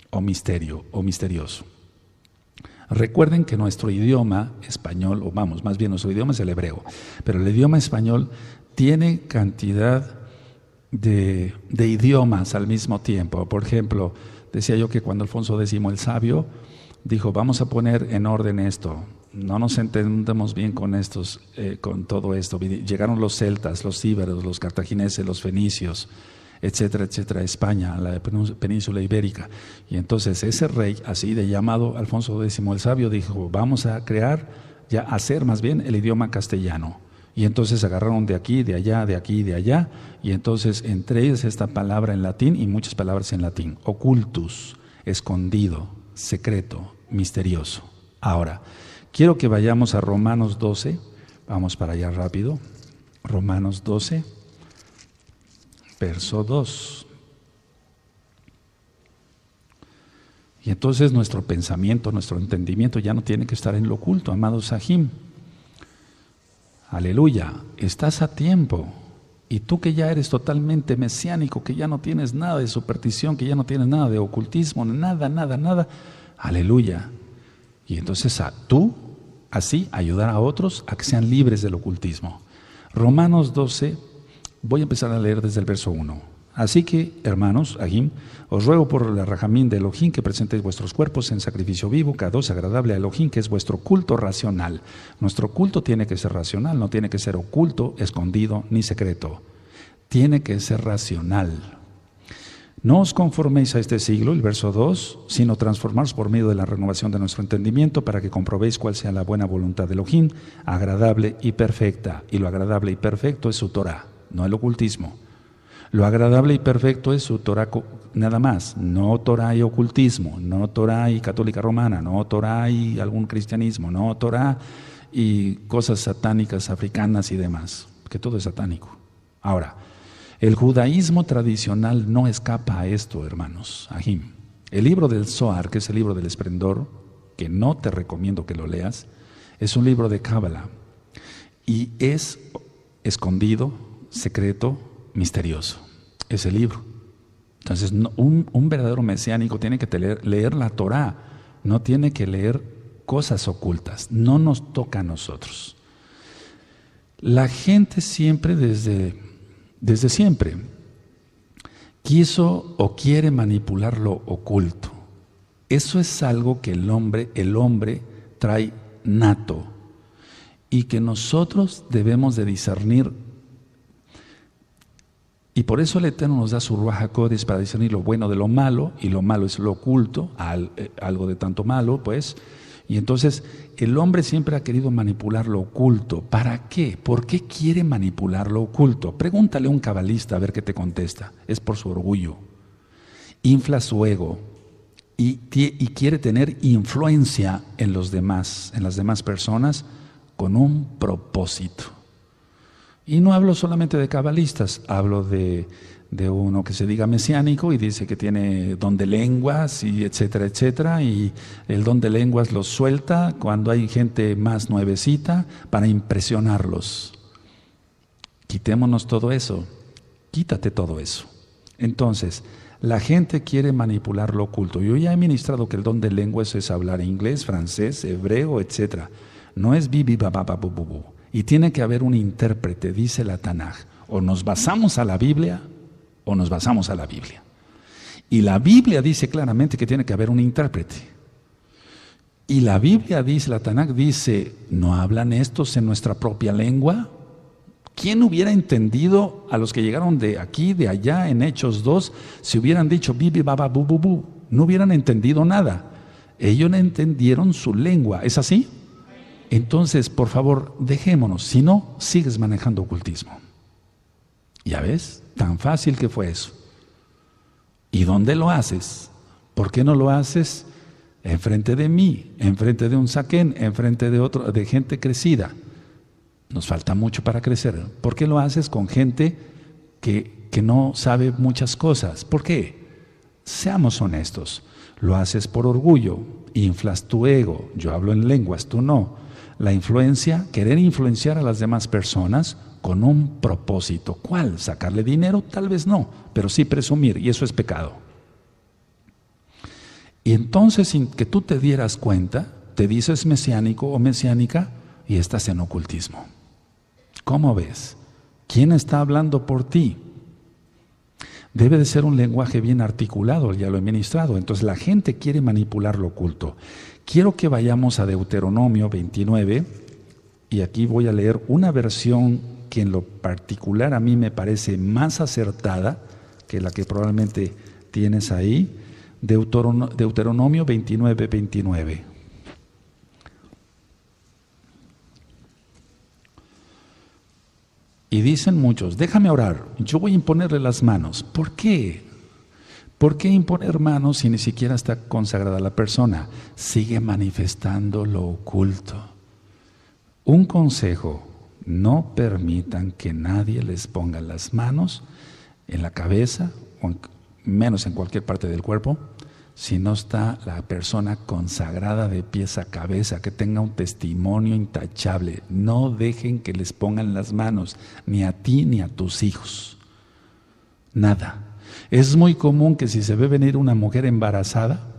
o misterio, o misterioso. Recuerden que nuestro idioma español, o vamos, más bien nuestro idioma es el hebreo, pero el idioma español tiene cantidad de idiomas al mismo tiempo. Por ejemplo, decía yo que cuando Alfonso X el Sabio dijo, vamos a poner en orden esto. No nos entendemos bien con con todo esto. Llegaron los celtas, los íberos, los cartagineses, los fenicios, etcétera, etcétera, a España, a la península ibérica. Y entonces ese rey, así de llamado Alfonso X el Sabio, dijo, vamos a hacer más bien el idioma castellano. Y entonces agarraron de aquí, de allá, de aquí, de allá, y entonces entre ellas esta palabra en latín y muchas palabras en latín. Occultus, escondido, secreto, misterioso. Ahora, quiero que vayamos a Romanos 12, vamos para allá rápido. Romanos 12, verso 2. Y entonces nuestro pensamiento, nuestro entendimiento ya no tiene que estar en lo oculto, amados Sahim. Aleluya, estás a tiempo. Y tú que ya eres totalmente mesiánico, que ya no tienes nada de superstición, que ya no tienes nada de ocultismo, nada, nada, nada. Aleluya. Y entonces tú, así, ayudar a otros a que sean libres del ocultismo. Romanos 12, voy a empezar a leer desde el verso 1. Así que, hermanos, Ahim, os ruego por la rajamín de Elohim que presentéis vuestros cuerpos en sacrificio vivo, kadosh, agradable a Elohim, que es vuestro culto racional. Nuestro culto tiene que ser racional, no tiene que ser oculto, escondido, ni secreto. Tiene que ser racional. No os conforméis a este siglo, el verso 2, sino transformaos por medio de la renovación de nuestro entendimiento para que comprobéis cuál sea la buena voluntad de Elohim, agradable y perfecta. Y lo agradable y perfecto es su Torah, no el ocultismo. Lo agradable y perfecto es su Torah nada más, no Torah y ocultismo, no Torah y católica romana, no Torah y algún cristianismo, no Torah y cosas satánicas africanas y demás, que todo es satánico. Ahora, el judaísmo tradicional no escapa a esto, hermanos, Ahim. El libro del Zohar, que es el libro del esplendor, que no te recomiendo que lo leas, es un libro de Cábala y es escondido, secreto, misterioso, ese libro. Entonces, un verdadero mesiánico tiene que leer la Torah, no tiene que leer cosas ocultas, no nos toca a nosotros. La gente siempre, desde siempre, quiso o quiere manipular lo oculto. Eso es algo que el hombre trae nato y que nosotros debemos de discernir. Y por eso el Eterno nos da su Ruach HaKodesh para discernir lo bueno de lo malo, y lo malo es lo oculto, algo de tanto malo, pues. Y entonces el hombre siempre ha querido manipular lo oculto. ¿Para qué? ¿Por qué quiere manipular lo oculto? Pregúntale a un cabalista a ver qué te contesta. Es por su orgullo. Infla su ego y y quiere tener influencia en los demás, en las demás personas, con un propósito. Y no hablo solamente de cabalistas, hablo de uno que se diga mesiánico y dice que tiene don de lenguas y etcétera, etcétera, y el don de lenguas lo suelta cuando hay gente más nuevecita para impresionarlos. Quitémonos todo eso, quítate todo eso. Entonces, la gente quiere manipular lo oculto. Yo ya he ministrado que el don de lenguas es hablar inglés, francés, hebreo, etcétera. No es bibi, bababa, bububu. Y tiene que haber un intérprete, dice la Tanaj. O nos basamos a la Biblia o nos basamos a la Biblia. Y la Biblia dice claramente que tiene que haber un intérprete. Y la Biblia dice, la Tanaj dice, ¿no hablan estos en nuestra propia lengua? ¿Quién hubiera entendido a los que llegaron de aquí, de allá, en Hechos 2, si hubieran dicho bibi, baba, bu, bu, bu? No hubieran entendido nada. Ellos no entendieron su lengua. ¿Es así? Entonces, por favor, dejémonos. Si no, sigues manejando ocultismo. ¿Ya ves? Tan fácil que fue eso. ¿Y dónde lo haces? ¿Por qué no lo haces enfrente de mí, enfrente de un saquén, enfrente de otro, de gente crecida? Nos falta mucho para crecer. ¿Por qué lo haces con gente que no sabe muchas cosas? ¿Por qué? Seamos honestos. Lo haces por orgullo, inflas tu ego. Yo hablo en lenguas, tú no. La influencia, querer influenciar a las demás personas con un propósito. ¿Cuál? ¿Sacarle dinero? Tal vez no, pero sí presumir, y eso es pecado. Y entonces, sin que tú te dieras cuenta, te dices mesiánico o mesiánica y estás en ocultismo. ¿Cómo ves? ¿Quién está hablando por ti? Debe de ser un lenguaje bien articulado, ya lo he ministrado. Entonces la gente quiere manipular lo oculto. Quiero que vayamos a Deuteronomio 29 y aquí voy a leer una versión que en lo particular a mí me parece más acertada que la que probablemente tienes ahí. Deuteronomio 29, 29. Y dicen muchos, déjame orar, yo voy a imponerle las manos. ¿Por qué? ¿Por qué imponer manos si ni siquiera está consagrada la persona? Sigue manifestando lo oculto. Un consejo, no permitan que nadie les ponga las manos en la cabeza, o menos en cualquier parte del cuerpo, si no está la persona consagrada de pies a cabeza, que tenga un testimonio intachable. No dejen que les pongan las manos, ni a ti ni a tus hijos. Nada. Es muy común que si se ve venir una mujer embarazada,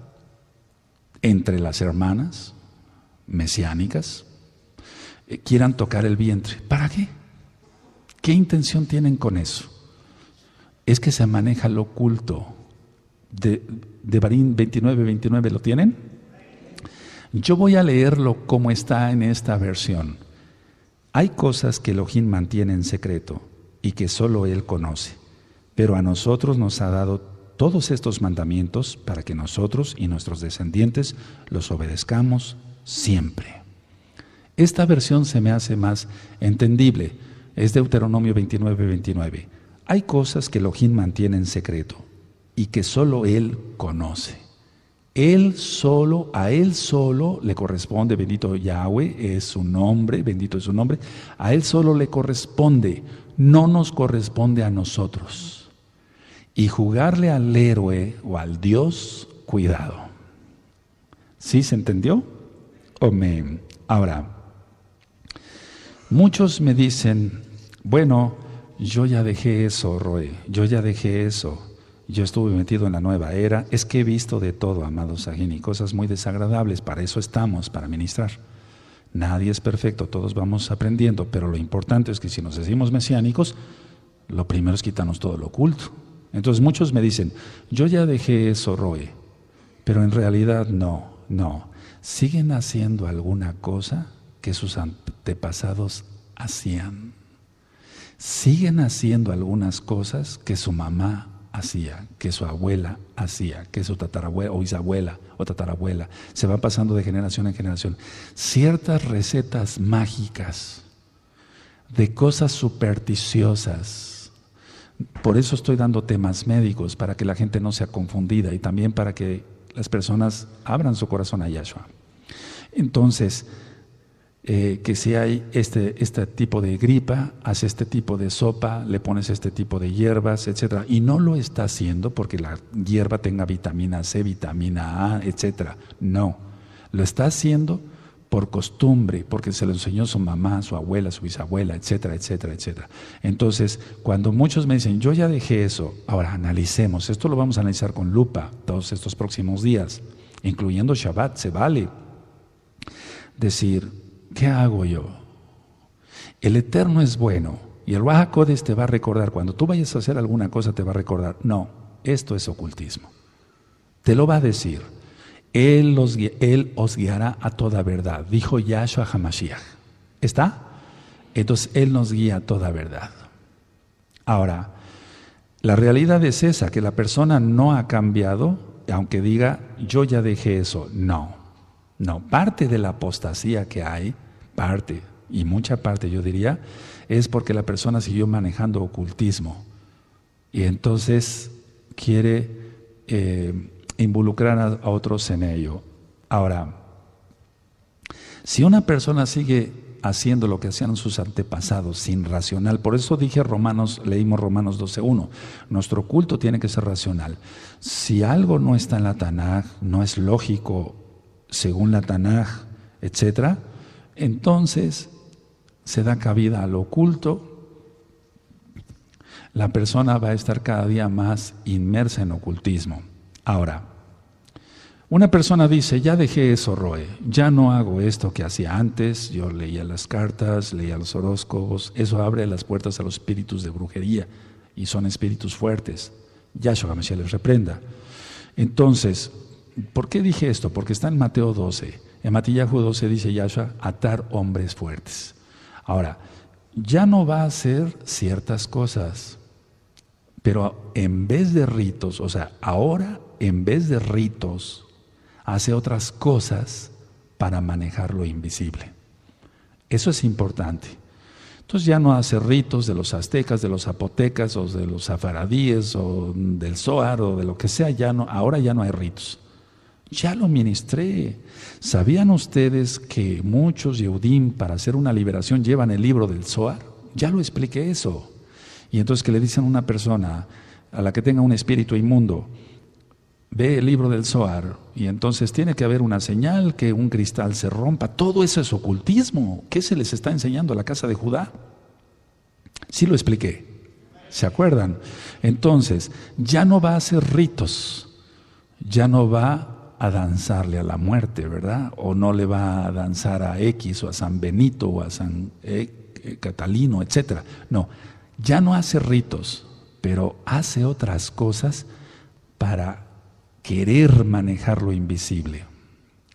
entre las hermanas mesiánicas, quieran tocar el vientre. ¿Para qué? ¿Qué intención tienen con eso? Es que se maneja lo oculto. De Barín 29, 29, ¿lo tienen? Yo voy a leerlo como está en esta versión. Hay cosas que Elohim mantiene en secreto y que solo Él conoce, pero a nosotros nos ha dado todos estos mandamientos para que nosotros y nuestros descendientes los obedezcamos siempre. Esta versión se me hace más entendible. Es Deuteronomio 29, 29. Hay cosas que Elohim mantiene en secreto y que solo Él conoce. A Él solo le corresponde, bendito Yahweh, es su nombre, bendito es su nombre, a Él solo le corresponde, no nos corresponde a nosotros. Y jugarle al héroe o al Dios, cuidado. ¿Sí se entendió? Amén. Ahora, muchos me dicen, bueno, yo ya dejé eso, Roe, yo ya dejé eso. Yo estuve metido en la nueva era. Es que he visto de todo, amados Sajín, y cosas muy desagradables. Para eso estamos, para ministrar. Nadie es perfecto, todos vamos aprendiendo, pero lo importante es que si nos decimos mesiánicos, lo primero es quitarnos todo lo oculto. Entonces muchos me dicen, yo ya dejé eso, Roe, pero en realidad no. Siguen haciendo alguna cosa que sus antepasados hacían. Siguen haciendo algunas cosas que su mamá hacía, que su abuela hacía, que su tatarabuela o bisabuela o tatarabuela. Se va pasando de generación en generación. Ciertas recetas mágicas de cosas supersticiosas. Por eso estoy dando temas médicos, para que la gente no sea confundida y también para que las personas abran su corazón a Yahshua. Entonces, que si hay este tipo de gripa, haz este tipo de sopa, le pones este tipo de hierbas, etc. Y no lo está haciendo porque la hierba tenga vitamina C, vitamina A, etc. No, lo está haciendo por costumbre, porque se lo enseñó su mamá, su abuela, su bisabuela, etcétera, etcétera, etcétera. Entonces, cuando muchos me dicen, yo ya dejé eso, ahora analicemos, esto lo vamos a analizar con lupa todos estos próximos días, incluyendo Shabbat, se vale decir, ¿qué hago yo? El Eterno es bueno y el Ruach HaKodesh te va a recordar, cuando tú vayas a hacer alguna cosa te va a recordar, no, esto es ocultismo. Te lo va a decir. Él os guiará a toda verdad, dijo Yahshua HaMashiach. ¿Está? Entonces Él nos guía a toda verdad. Ahora, la realidad es esa, que la persona no ha cambiado, aunque diga, yo ya dejé eso. No, parte de la apostasía que hay, y mucha parte yo diría, es porque la persona siguió manejando ocultismo y entonces quiere involucrar a otros en ello. Ahora, si una persona sigue haciendo lo que hacían sus antepasados sin racional, por eso dije leímos Romanos 12:1, nuestro culto tiene que ser racional. Si algo no está en la Tanaj, no es lógico según la Tanaj, etcétera, entonces se da cabida al oculto, la persona va a estar cada día más inmersa en ocultismo. Ahora, una persona dice, ya dejé eso, Roe, ya no hago esto que hacía antes, yo leía las cartas, leía los horóscopos, eso abre las puertas a los espíritus de brujería y son espíritus fuertes. Yahshua HaMashiach les reprenda. Entonces, ¿por qué dije esto? Porque está en Mateo 12. En Matillahu 12 dice Yahshua, atar hombres fuertes. Ahora, ya no va a hacer ciertas cosas, pero en vez de ritos, o sea, ahora en vez de ritos, hace otras cosas para manejar lo invisible. Eso es importante. Entonces ya no hace ritos de los aztecas, de los zapotecas, o de los safaradíes, o del Zohar, o de lo que sea, ahora ya no hay ritos. Ya lo ministré. ¿Sabían ustedes que muchos Yehudim para hacer una liberación llevan el libro del Zohar? Ya lo expliqué eso. Y entonces que le dicen a una persona a la que tenga un espíritu inmundo, ve el libro del Zohar, y entonces tiene que haber una señal que un cristal se rompa. Todo eso es ocultismo. ¿Qué se les está enseñando a la casa de Judá? Sí lo expliqué. ¿Se acuerdan? Entonces, ya no va a hacer ritos, ya no va a danzarle a la muerte, ¿verdad? O no le va a danzar a X o a San Benito o a San Catalino, etcétera. No, ya no hace ritos, pero hace otras cosas para querer manejar lo invisible.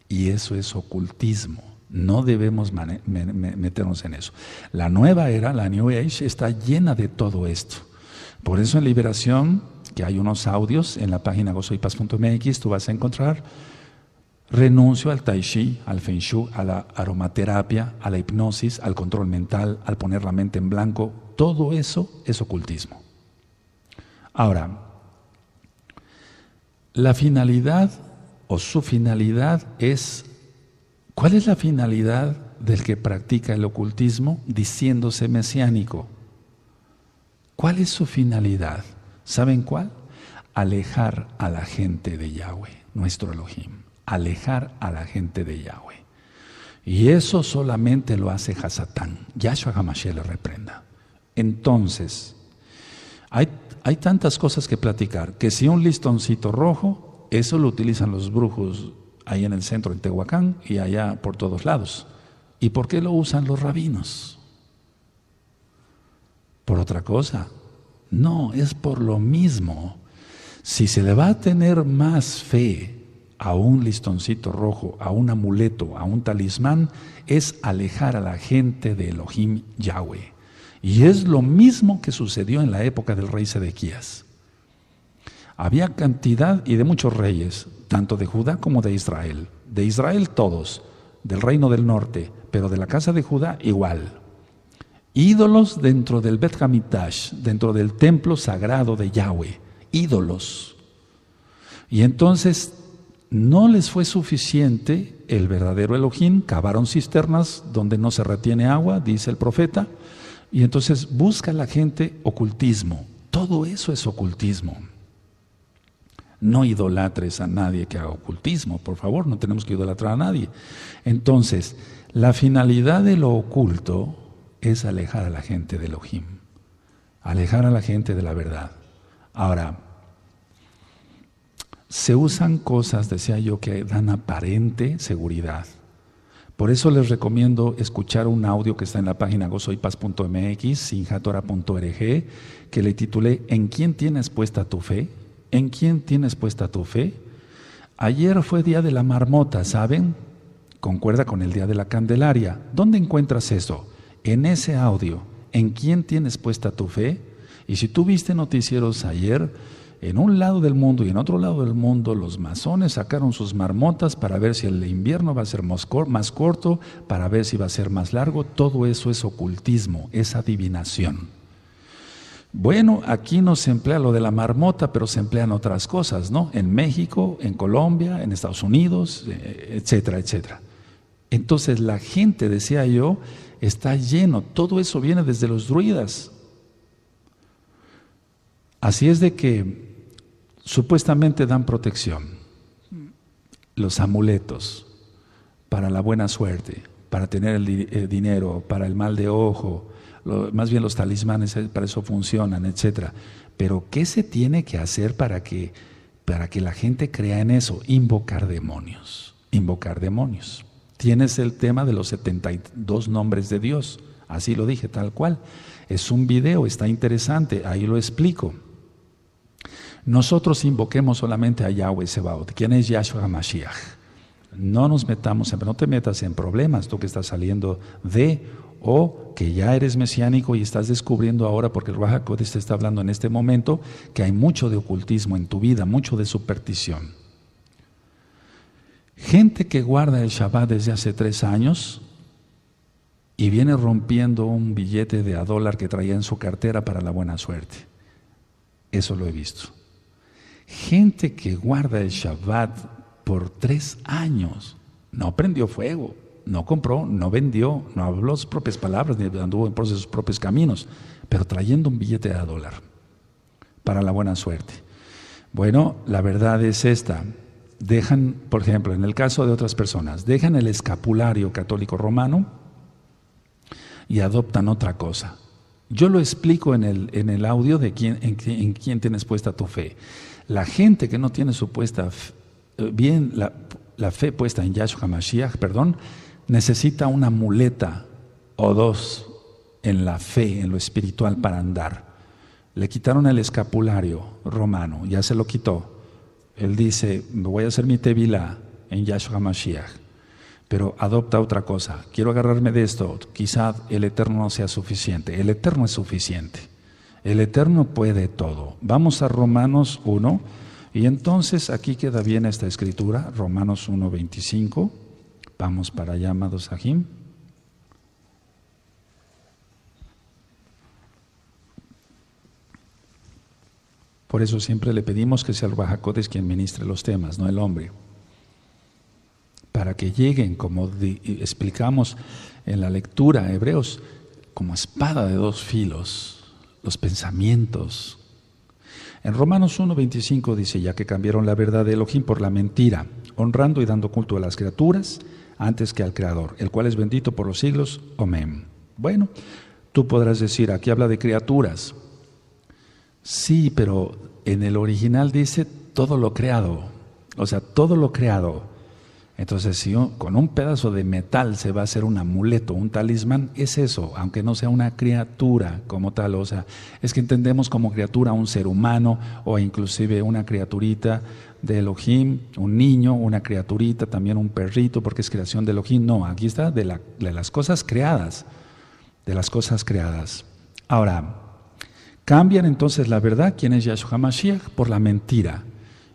Y eso es ocultismo. No debemos meternos en eso. La nueva era, la New Age, está llena de todo esto. Por eso en Liberación, que hay unos audios en la página gozoypaz.mx, tú vas a encontrar, renuncio al tai chi, al feng shui, a la aromaterapia, a la hipnosis, al control mental, al poner la mente en blanco. Todo eso es ocultismo. Ahora, la finalidad o su finalidad es, ¿cuál es la finalidad del que practica el ocultismo diciéndose mesiánico? ¿Cuál es su finalidad? ¿Saben cuál? Alejar a la gente de Yahweh, nuestro Elohim. Alejar a la gente de Yahweh. Y eso solamente lo hace Hasatán. Yahshua HaMashiach le reprenda. Entonces, hay tantas cosas que platicar, que si un listoncito rojo, eso lo utilizan los brujos ahí en el centro, en Tehuacán, y allá por todos lados. ¿Y por qué lo usan los rabinos? ¿Por otra cosa? No, es por lo mismo. Si se le va a tener más fe a un listoncito rojo, a un amuleto, a un talismán, es alejar a la gente de Elohim Yahweh. Y es lo mismo que sucedió en la época del rey Sedequías. Había cantidad y de muchos reyes, tanto de Judá como de Israel. De Israel todos, del reino del norte, pero de la casa de Judá igual. Ídolos dentro del Bet Hamikdash, dentro del templo sagrado de Yahweh. Ídolos. Y entonces no les fue suficiente el verdadero Elohim, cavaron cisternas donde no se retiene agua, dice el profeta, y entonces busca la gente ocultismo. Todo eso es ocultismo. No idolatres a nadie que haga ocultismo, por favor, no tenemos que idolatrar a nadie. Entonces, la finalidad de lo oculto es alejar a la gente de Elohim, alejar a la gente de la verdad. Ahora, se usan cosas, decía yo, que dan aparente seguridad. Por eso les recomiendo escuchar un audio que está en la página gozoypaz.mx, sinjatora.org, que le titulé ¿En quién tienes puesta tu fe? ¿En quién tienes puesta tu fe? Ayer fue día de la marmota, ¿saben? Concuerda con el día de la Candelaria. ¿Dónde encuentras eso? En ese audio. ¿En quién tienes puesta tu fe? Y si tú viste noticieros ayer, en un lado del mundo y en otro lado del mundo, los masones sacaron sus marmotas para ver si el invierno va a ser más corto, para ver si va a ser más largo. Todo eso es ocultismo, es adivinación. Bueno, aquí no se emplea lo de la marmota, pero se emplean otras cosas, ¿no? En México, en Colombia, en Estados Unidos, etcétera, etcétera. Entonces la gente, decía yo, está lleno, todo eso viene desde los druidas. Así es de que supuestamente dan protección, los amuletos para la buena suerte, para tener el dinero, para el mal de ojo, más bien los talismanes para eso funcionan, etc. Pero ¿qué se tiene que hacer para que la gente crea en eso? Invocar demonios, invocar demonios. Tienes el tema de los 72 nombres de Dios, así lo dije tal cual. Es un video, está interesante, ahí lo explico. Nosotros invoquemos solamente a Yahweh Sebaot. ¿Quién es Yahshua Mashiach? No nos metamos, no te metas en problemas, tú que estás saliendo o que ya eres mesiánico y estás descubriendo ahora, porque el Ruach HaKodesh te está hablando en este momento, que hay mucho de ocultismo en tu vida, mucho de superstición. Gente que guarda el Shabbat desde hace 3 años y viene rompiendo un billete de $1 que traía en su cartera para la buena suerte. Eso lo he visto. Gente que guarda el Shabbat por 3 años, no prendió fuego, no compró, no vendió, no habló sus propias palabras, ni anduvo por sus propios caminos, pero trayendo un billete de $1 para la buena suerte. Bueno, la verdad es esta. Dejan, por ejemplo, en el caso de otras personas, dejan el escapulario católico romano y adoptan otra cosa. Yo lo explico en el audio de en quién tienes puesta tu fe. La gente que no tiene su puesta bien la fe puesta en Yahshua Mashiach, necesita una muleta o 2 en la fe, en lo espiritual para andar. Le quitaron el escapulario romano, ya se lo quitó. Él dice, me voy a hacer mi tevilá en Yahshua Mashiach, pero adopta otra cosa. Quiero agarrarme de esto, quizá el Eterno no sea suficiente. El Eterno es suficiente. El Eterno puede todo. Vamos a Romanos 1, y entonces aquí queda bien esta escritura, Romanos 1:25. Vamos para allá, amados Sahim. Por eso siempre le pedimos que sea el Ruach HaKodesh quien ministre los temas, no el hombre. Para que lleguen, como explicamos en la lectura, Hebreos, como espada de 2 filos, los pensamientos. En Romanos 1:25 dice, ya que cambiaron la verdad de Elohim por la mentira, honrando y dando culto a las criaturas antes que al Creador, el cual es bendito por los siglos. Amén. Bueno, tú podrás decir, aquí habla de criaturas. Sí, pero en el original dice todo lo creado, o sea, todo lo creado. Entonces, si con un pedazo de metal se va a hacer un amuleto, un talismán, es eso, aunque no sea una criatura como tal. O sea, es que entendemos como criatura un ser humano o inclusive una criaturita de Elohim, un niño, una criaturita, también un perrito, porque es creación de Elohim. No, aquí está de las cosas creadas, de las cosas creadas. Ahora, cambian entonces la verdad, ¿quién es Yahshua Mashiach? Por la mentira.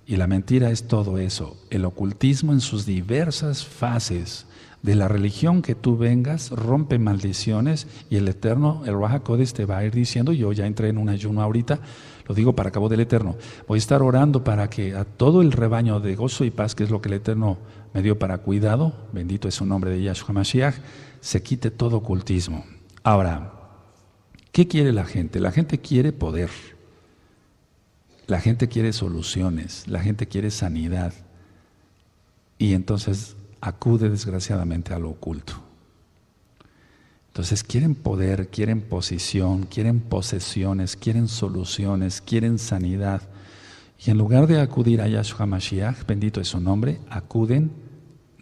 Y la mentira es todo eso, el ocultismo en sus diversas fases. De la religión que tú vengas, rompe maldiciones y el Eterno, el Ruach HaKodesh te va a ir diciendo, yo ya entré en un ayuno ahorita, Lo digo para cabo del Eterno. Voy a estar orando para que a todo el rebaño de gozo y paz, que es lo que el Eterno me dio para cuidado, bendito es su nombre de Yahshua Mashiach, se quite todo ocultismo. Ahora, ¿qué quiere la gente? La gente quiere poder. La gente quiere soluciones. La gente quiere sanidad. Y entonces acude desgraciadamente a lo oculto. Entonces quieren poder, quieren posición, quieren posesiones, quieren soluciones, quieren sanidad. Y en lugar de acudir a Yahshua Mashiach, bendito es su nombre, acuden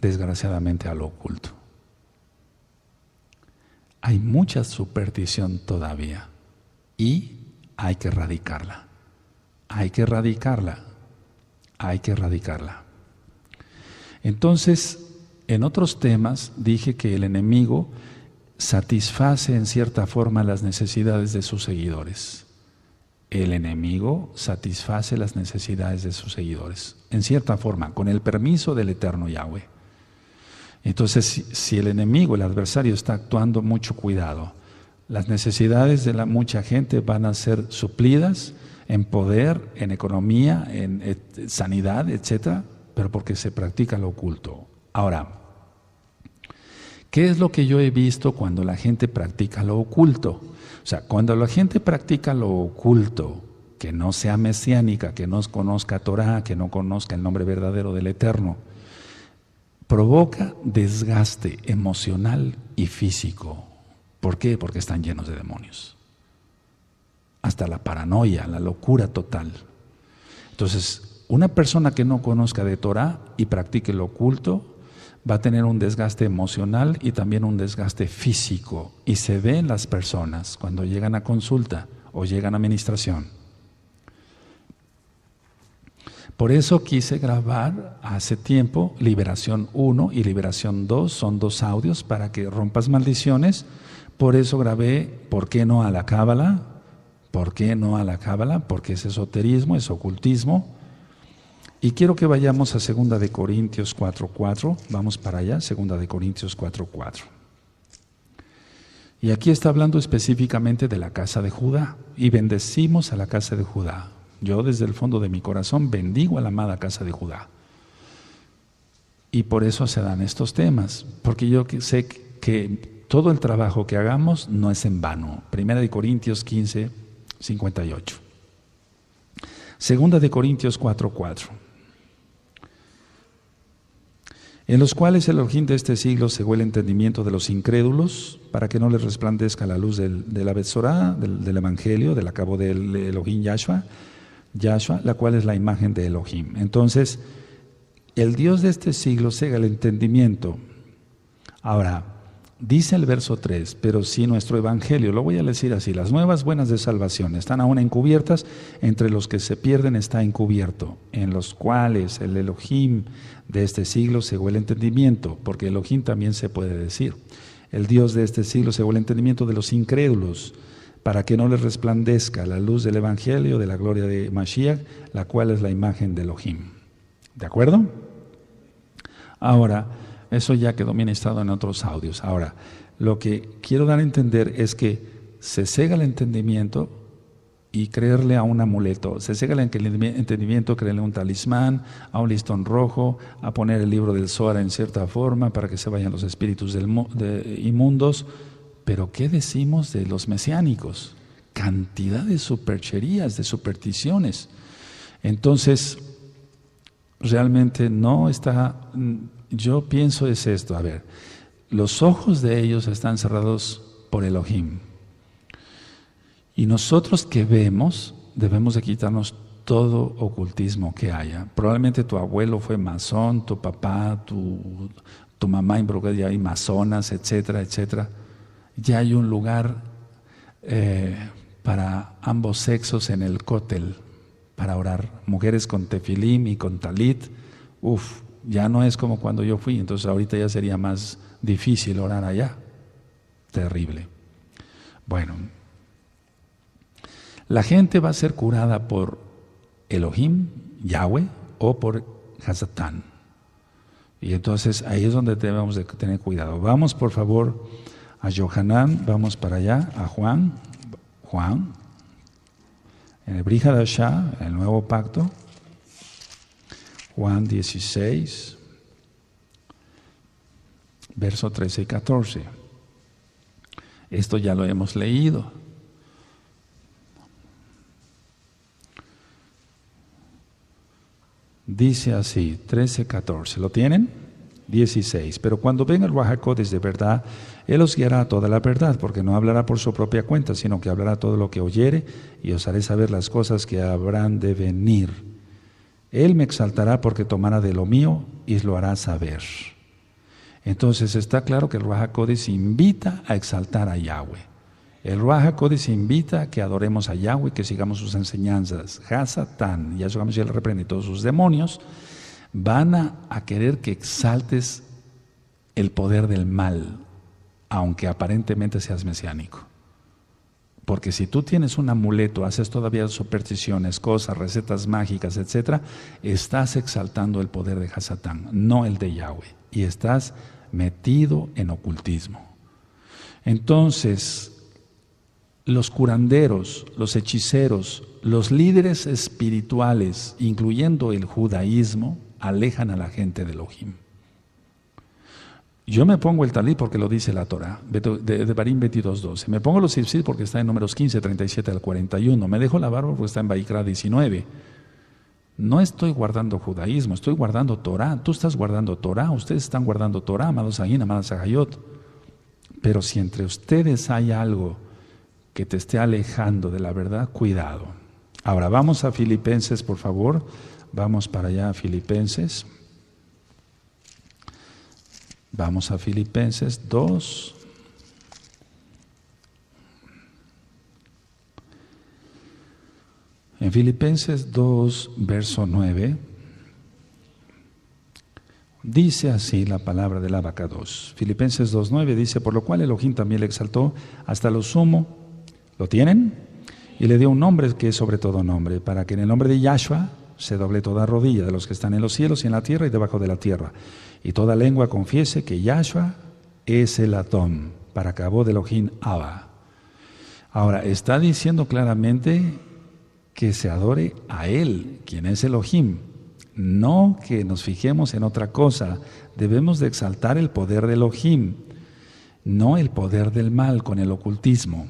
desgraciadamente a lo oculto. Hay mucha superstición todavía y hay que erradicarla. Hay que erradicarla. Hay que erradicarla. Entonces, en otros temas dije que el enemigo satisface en cierta forma las necesidades de sus seguidores. El enemigo satisface las necesidades de sus seguidores, en cierta forma, con el permiso del Eterno Yahweh. Entonces, si el enemigo, el adversario, está actuando, mucho cuidado. Las necesidades de mucha gente van a ser suplidas en poder, en economía, en sanidad, etcétera, pero porque se practica lo oculto. Ahora, ¿qué es lo que yo he visto cuando la gente practica lo oculto? O sea, cuando la gente practica lo oculto, que no sea mesiánica, que no conozca Torah, que no conozca el nombre verdadero del Eterno, provoca desgaste emocional y físico. ¿Por qué? Porque están llenos de demonios. Hasta la paranoia, la locura total. Entonces, una persona que no conozca de Torah y practique lo oculto va a tener un desgaste emocional y también un desgaste físico. Y se ve en las personas cuando llegan a consulta o llegan a administración. Por eso quise grabar hace tiempo Liberación 1 y Liberación 2. Son 2 audios para que rompas maldiciones. Por eso grabé ¿por qué no a la Cábala? ¿Por qué no a la Cábala? Porque es esoterismo, es ocultismo. Y quiero que vayamos a 2 de Corintios 4:4. Vamos para allá, 2 de Corintios 4:4. Y aquí está hablando específicamente de la casa de Judá. Y bendecimos a la casa de Judá. Yo desde el fondo de mi corazón bendigo a la amada casa de Judá. Y por eso se dan estos temas. Porque yo sé que todo el trabajo que hagamos no es en vano. 1 de Corintios 15:58. 2 de Corintios 4:4. En los cuales el Elohim de este siglo cegó el entendimiento de los incrédulos, para que no les resplandezca la luz de la Betzorá, del Evangelio, del acabo del Elohim Yahshua, la cual es la imagen de Elohim. Entonces, el Dios de este siglo cega el entendimiento. Ahora, dice el verso 3, pero si nuestro Evangelio, lo voy a decir así, las nuevas buenas de salvación están aún encubiertas, entre los que se pierden está encubierto, en los cuales el Elohim de este siglo cegó el entendimiento, porque Elohim también se puede decir. El Dios de este siglo cegó el entendimiento de los incrédulos, para que no les resplandezca la luz del Evangelio, de la gloria de Mashiach, la cual es la imagen de Elohim. ¿De acuerdo? Ahora, eso ya quedó ministrado en otros audios. Ahora, lo que quiero dar a entender es que se cega el entendimiento y creerle a un amuleto. Se cega el entendimiento, creerle a un talismán, a un listón rojo, a poner el libro del Zohar en cierta forma para que se vayan los espíritus inmundos. Pero ¿qué decimos de los mesiánicos? Cantidad de supercherías, de supersticiones. Entonces, realmente no está... Yo pienso es esto, a ver, los ojos de ellos están cerrados por Elohim. Y nosotros que vemos, debemos de quitarnos todo ocultismo que haya. Probablemente tu abuelo fue masón, tu papá, tu mamá involucrada, ya hay masonas, etcétera, etcétera. Ya hay un lugar para ambos sexos en el cótel, para orar. Mujeres con tefilim y con talit, ya no es como cuando yo fui, entonces ahorita ya sería más difícil orar allá. Terrible. Bueno, la gente va a ser curada por Elohim, Yahweh, o por Hasatán. Y entonces ahí es donde debemos de tener cuidado. Vamos por favor a Yohanan, vamos para allá, a Juan. En el Brit Hadashah, el Nuevo Pacto, Juan 16, verso 13 y 14. Esto ya lo hemos leído. Dice así, 13, 14. ¿Lo tienen? 16. Pero cuando venga el Ruach HaKodesh de verdad, Él os guiará a toda la verdad, porque no hablará por su propia cuenta, sino que hablará todo lo que oyere, y os haré saber las cosas que habrán de venir. Él me exaltará porque tomará de lo mío y lo hará saber. Entonces está claro que el Ruach HaKodesh invita a exaltar a Yahweh. El Ruach HaKodesh invita a que adoremos a Yahweh, que sigamos sus enseñanzas. Hasatán, Yahshua Mashiach le reprende todos sus demonios, van a querer que exaltes el poder del mal, aunque aparentemente seas mesiánico. Porque si tú tienes un amuleto, haces todavía supersticiones, cosas, recetas mágicas, etc., estás exaltando el poder de Hasatán, no el de Yahweh, y estás metido en ocultismo. Entonces, los curanderos, los hechiceros, los líderes espirituales, incluyendo el judaísmo, alejan a la gente de Elohim. Yo me pongo el talit porque lo dice la Torah, de Devarim 22:12. Me pongo los tzitzit porque está en Números 15, 37 al 41. Me dejo la barba porque está en Vaikra 19. No estoy guardando judaísmo, estoy guardando Torah. Tú estás guardando Torah, ustedes están guardando Torah, amados Ayin, amadas Ahayot. Pero si entre ustedes hay algo que te esté alejando de la verdad, cuidado. Ahora vamos a Filipenses, por favor. Vamos para allá a Filipenses. Vamos a Filipenses 2. En Filipenses 2, verso 9, dice así la palabra del Abacados. Filipenses 2:9 dice, por lo cual Elohim también le exaltó hasta lo sumo. ¿Lo tienen? Y le dio un nombre que es sobre todo nombre, para que en el nombre de Yahshua se doble toda rodilla de los que están en los cielos y en la tierra y debajo de la tierra, y toda lengua confiese que Yahshua es el Adón, para que abó de Elohim Abba. Ahora, está diciendo claramente que se adore a Él, quien es Elohim, no que nos fijemos en otra cosa. Debemos de exaltar el poder de Elohim, no el poder del mal con el ocultismo.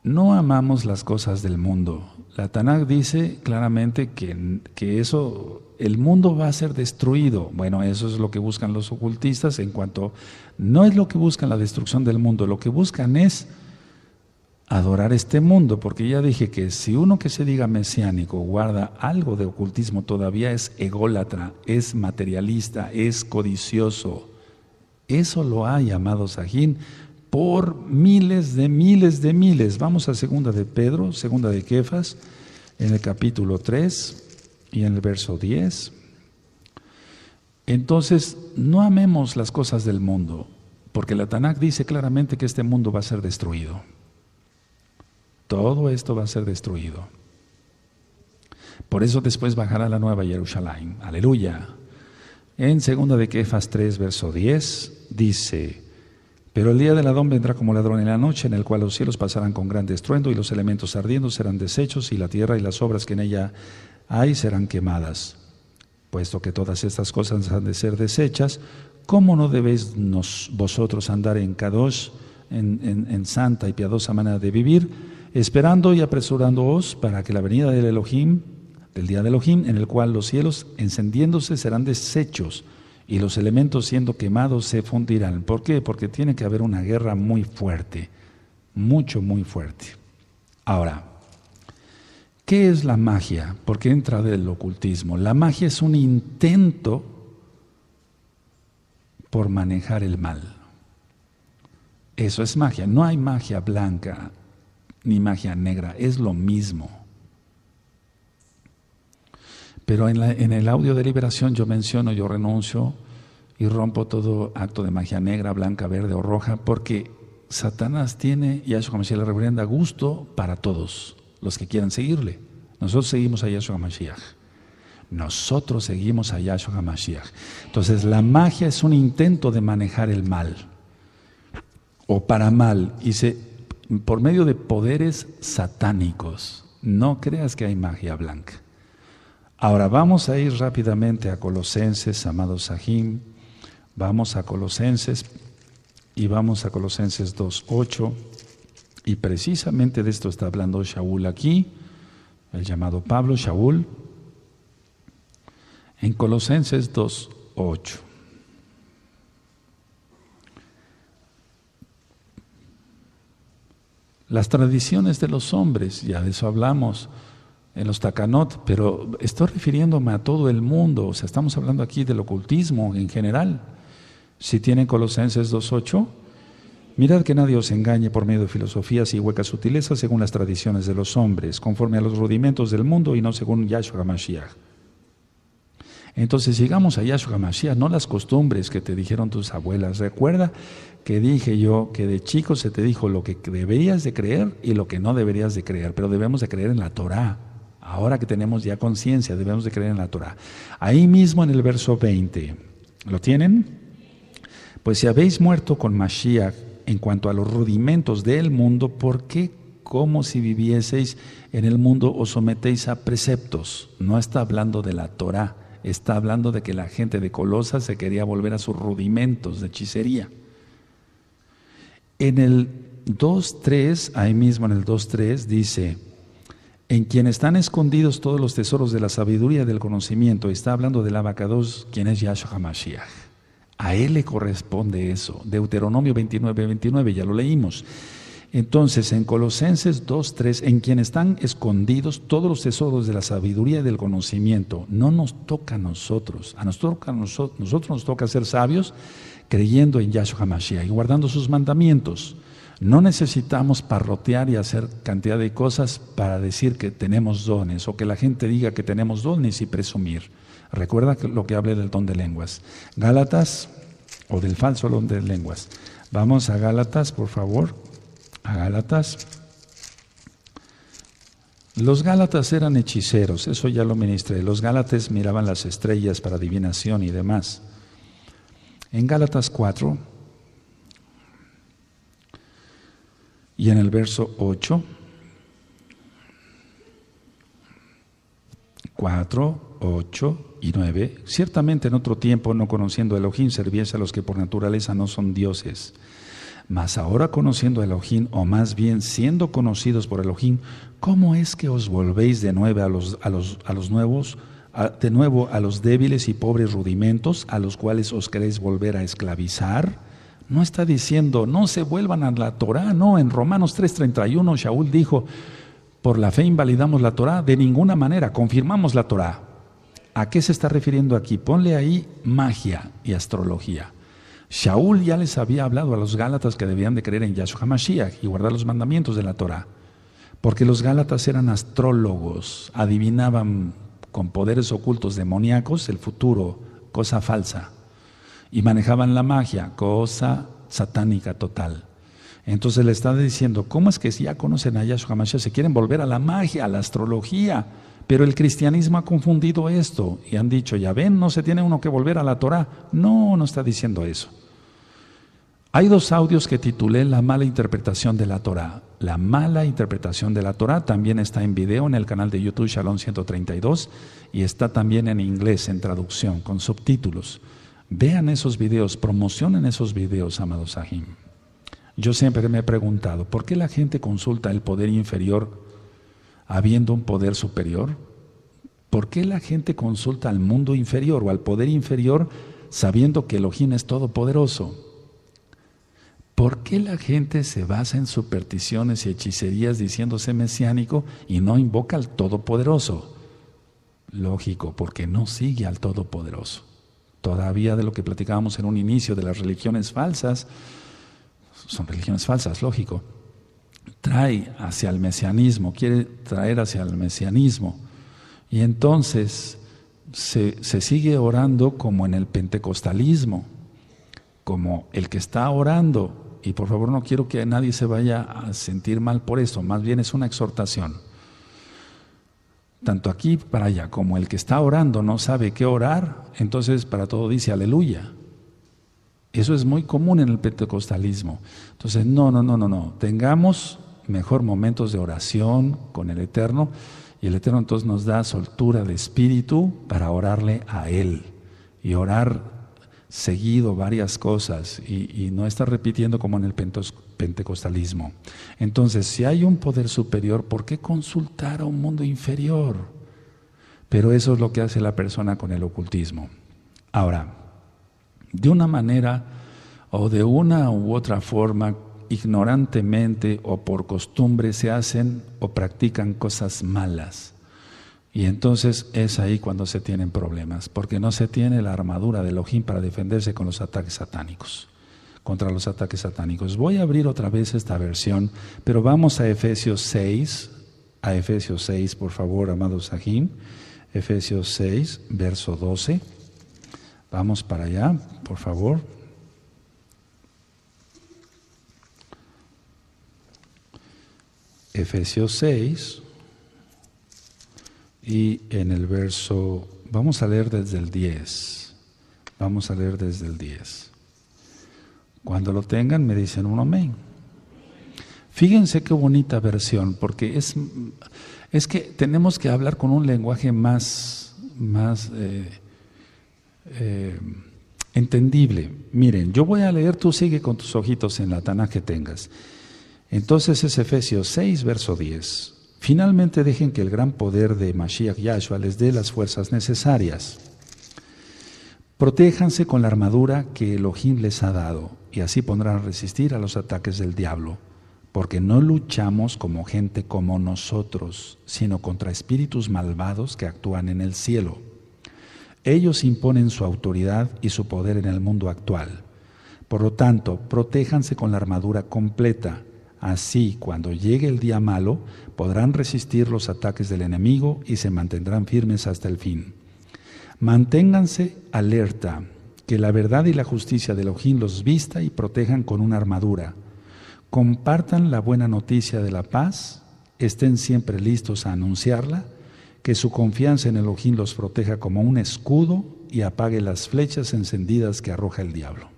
No amamos las cosas del mundo. La Tanakh dice claramente que eso, el mundo va a ser destruido. Bueno, eso es lo que buscan los ocultistas en cuanto, no es lo que buscan la destrucción del mundo, lo que buscan es adorar este mundo, porque ya dije que si uno que se diga mesiánico guarda algo de ocultismo todavía es ególatra, es materialista, es codicioso. Eso lo hay, amados Sajín, por miles de miles de miles. Vamos a segunda de Pedro, segunda de Kefas, en el capítulo 3 y en el verso 10. Entonces, no amemos las cosas del mundo, porque la Tanakh dice claramente que este mundo va a ser destruido. Todo esto va a ser destruido. Por eso después bajará la nueva Jerusalén. Aleluya. En segunda de Kefas 3, verso 10, dice, pero el día del Adón vendrá como ladrón en la noche, en el cual los cielos pasarán con gran estruendo y los elementos ardiendo serán deshechos y la tierra y las obras que en ella hay serán quemadas. Puesto que todas estas cosas han de ser deshechas, ¿cómo no debéis vosotros andar en Kadosh, en santa y piadosa manera de vivir, esperando y apresurándoos para que la venida del Elohim, del día de Elohim, en el cual los cielos encendiéndose serán deshechos y los elementos siendo quemados se fundirán? ¿Por qué? Porque tiene que haber una guerra muy fuerte, muy fuerte. Ahora, ¿qué es la magia? ¿Por qué entra del ocultismo? La magia es un intento por manejar el mal. Eso es magia. No hay magia blanca ni magia negra, es lo mismo. Pero en el audio de liberación yo menciono, yo renuncio y rompo todo acto de magia negra, blanca, verde o roja, porque Satanás tiene, Yahshua Mashiach le reprenda, gusto para todos los que quieran seguirle. Nosotros seguimos a Yahshua Mashiach. Nosotros seguimos a Yahshua Mashiach. Entonces la magia es un intento de manejar el mal, o para mal, y por medio de poderes satánicos. No creas que hay magia blanca. Ahora vamos a ir rápidamente a Colosenses, amados Sahim. Vamos a Colosenses y vamos a Colosenses 2:8. Y precisamente de esto está hablando Shaul aquí, el llamado Pablo, Shaul, en Colosenses 2:8. Las tradiciones de los hombres, ya de eso hablamos en los Takanot, pero estoy refiriéndome a todo el mundo, o sea, estamos hablando aquí del ocultismo en general. Si tienen Colosenses 2:8, mirad que nadie os engañe por medio de filosofías y huecas sutilezas según las tradiciones de los hombres, conforme a los rudimentos del mundo y no según Yahshua HaMashiach. Entonces sigamos a Yahshua HaMashiach, no las costumbres que te dijeron tus abuelas. Recuerda que dije yo que de chico se te dijo lo que deberías de creer y lo que no deberías de creer, pero debemos de creer en la Torah. Ahora que tenemos ya conciencia, debemos de creer en la Torah. Ahí mismo en el verso 20, ¿lo tienen? Pues si habéis muerto con Mashiach en cuanto a los rudimentos del mundo, ¿por qué, como si vivieseis en el mundo, os sometéis a preceptos? No está hablando de la Torah, está hablando de que la gente de Colosas se quería volver a sus rudimentos de hechicería. En el 2.3, ahí mismo en el 2.3 dice: en quien están escondidos todos los tesoros de la sabiduría y del conocimiento. Está hablando del Abacados, quien es Yahshua HaMashiach. A él le corresponde eso. Deuteronomio 29:29, ya lo leímos. Entonces, en Colosenses 2:3, en quien están escondidos todos los tesoros de la sabiduría y del conocimiento. No nos toca a nosotros. Nosotros nos toca ser sabios creyendo en Yahshua HaMashiach y guardando sus mandamientos. No necesitamos parrotear y hacer cantidad de cosas para decir que tenemos dones o que la gente diga que tenemos dones y presumir. Recuerda lo que hablé del don de lenguas. Gálatas, o del falso don de lenguas. Vamos a Gálatas, por favor. A Gálatas. Los Gálatas eran hechiceros, eso ya lo ministré. Los Gálatas miraban las estrellas para adivinación y demás. En Gálatas 4, y en el verso 8, 4, 8 y 9, ciertamente en otro tiempo, no conociendo a Elohim, servíais a los que por naturaleza no son dioses. Mas ahora conociendo a Elohim, o más bien siendo conocidos por Elohim, ¿cómo es que os volvéis de nuevo a los débiles y pobres rudimentos a los cuales os queréis volver a esclavizar? No está diciendo, no se vuelvan a la Torah, no. En Romanos 3:31, Shaul dijo, por la fe invalidamos la Torah, de ninguna manera, confirmamos la Torah. ¿A qué se está refiriendo aquí? Ponle ahí magia y astrología. Shaul ya les había hablado a los Gálatas que debían de creer en Yahshua HaMashiach y guardar los mandamientos de la Torah, porque los Gálatas eran astrólogos, adivinaban con poderes ocultos demoníacos el futuro, cosa falsa, y manejaban la magia, cosa satánica total. Entonces le está diciendo, ¿cómo es que si ya conocen a Yahshua HaMashiach se quieren volver a la magia, a la astrología? Pero el cristianismo ha confundido esto y han dicho, ya ven, no se tiene uno que volver a la Torah. No, no está diciendo eso. Hay dos audios que titulé La mala interpretación de la Torah. La mala interpretación de la Torah también está en video en el canal de YouTube Shalom 132 y está también en inglés, en traducción, con subtítulos. Vean esos videos, promocionen esos videos, amados Sahim. Yo siempre me he preguntado, ¿por qué la gente consulta el poder inferior habiendo un poder superior? ¿Por qué la gente consulta al mundo inferior o al poder inferior sabiendo que Elohim es todopoderoso? ¿Por qué la gente se basa en supersticiones y hechicerías diciéndose mesiánico y no invoca al Todopoderoso? Lógico, porque no sigue al Todopoderoso. Todavía de lo que platicábamos en un inicio de las religiones falsas, son religiones falsas, lógico. Trae hacia el mesianismo, quiere traer hacia el mesianismo. Y entonces se sigue orando como en el pentecostalismo, como el que está orando. Y por favor no quiero que nadie se vaya a sentir mal por eso, más bien es una exhortación. Tanto aquí para allá, como el que está orando no sabe qué orar, entonces para todo dice aleluya. Eso es muy común en el pentecostalismo. Entonces, no. Tengamos mejor momentos de oración con el Eterno, y el Eterno entonces nos da soltura de espíritu para orarle a Él y orar seguido varias cosas y no estar repitiendo como en el pentecostalismo. Entonces, si hay un poder superior, ¿por qué consultar a un mundo inferior? Pero eso es lo que hace la persona con el ocultismo. Ahora, de una manera o de una u otra forma, ignorantemente o por costumbre se hacen o practican cosas malas. Y entonces es ahí cuando se tienen problemas, porque no se tiene la armadura de Elohim para defenderse con los ataques satánicos, contra los ataques satánicos. Voy a abrir otra vez esta versión, pero vamos a Efesios 6, por favor, amados Sahim. Efesios 6, verso 12. Vamos para allá, por favor. Efesios 6, y en el verso, vamos a leer desde el 10. Cuando lo tengan me dicen un amén. Fíjense qué bonita versión, porque es que tenemos que hablar con un lenguaje más entendible. Miren, yo voy a leer, tú sigue con tus ojitos en la Tanaj que tengas. Entonces es Efesios 6, verso 10. Finalmente dejen que el gran poder de Mashiach Yahshua les dé las fuerzas necesarias. Protéjanse con la armadura que Elohim les ha dado, y así podrán resistir a los ataques del diablo, porque no luchamos como gente como nosotros, sino contra espíritus malvados que actúan en el cielo. Ellos imponen su autoridad y su poder en el mundo actual. Por lo tanto, protéjanse con la armadura completa. Así, cuando llegue el día malo, podrán resistir los ataques del enemigo y se mantendrán firmes hasta el fin. Manténganse alerta, que la verdad y la justicia de Elohim los vista y protejan con una armadura. Compartan la buena noticia de la paz, estén siempre listos a anunciarla, que su confianza en Elohim los proteja como un escudo y apague las flechas encendidas que arroja el diablo.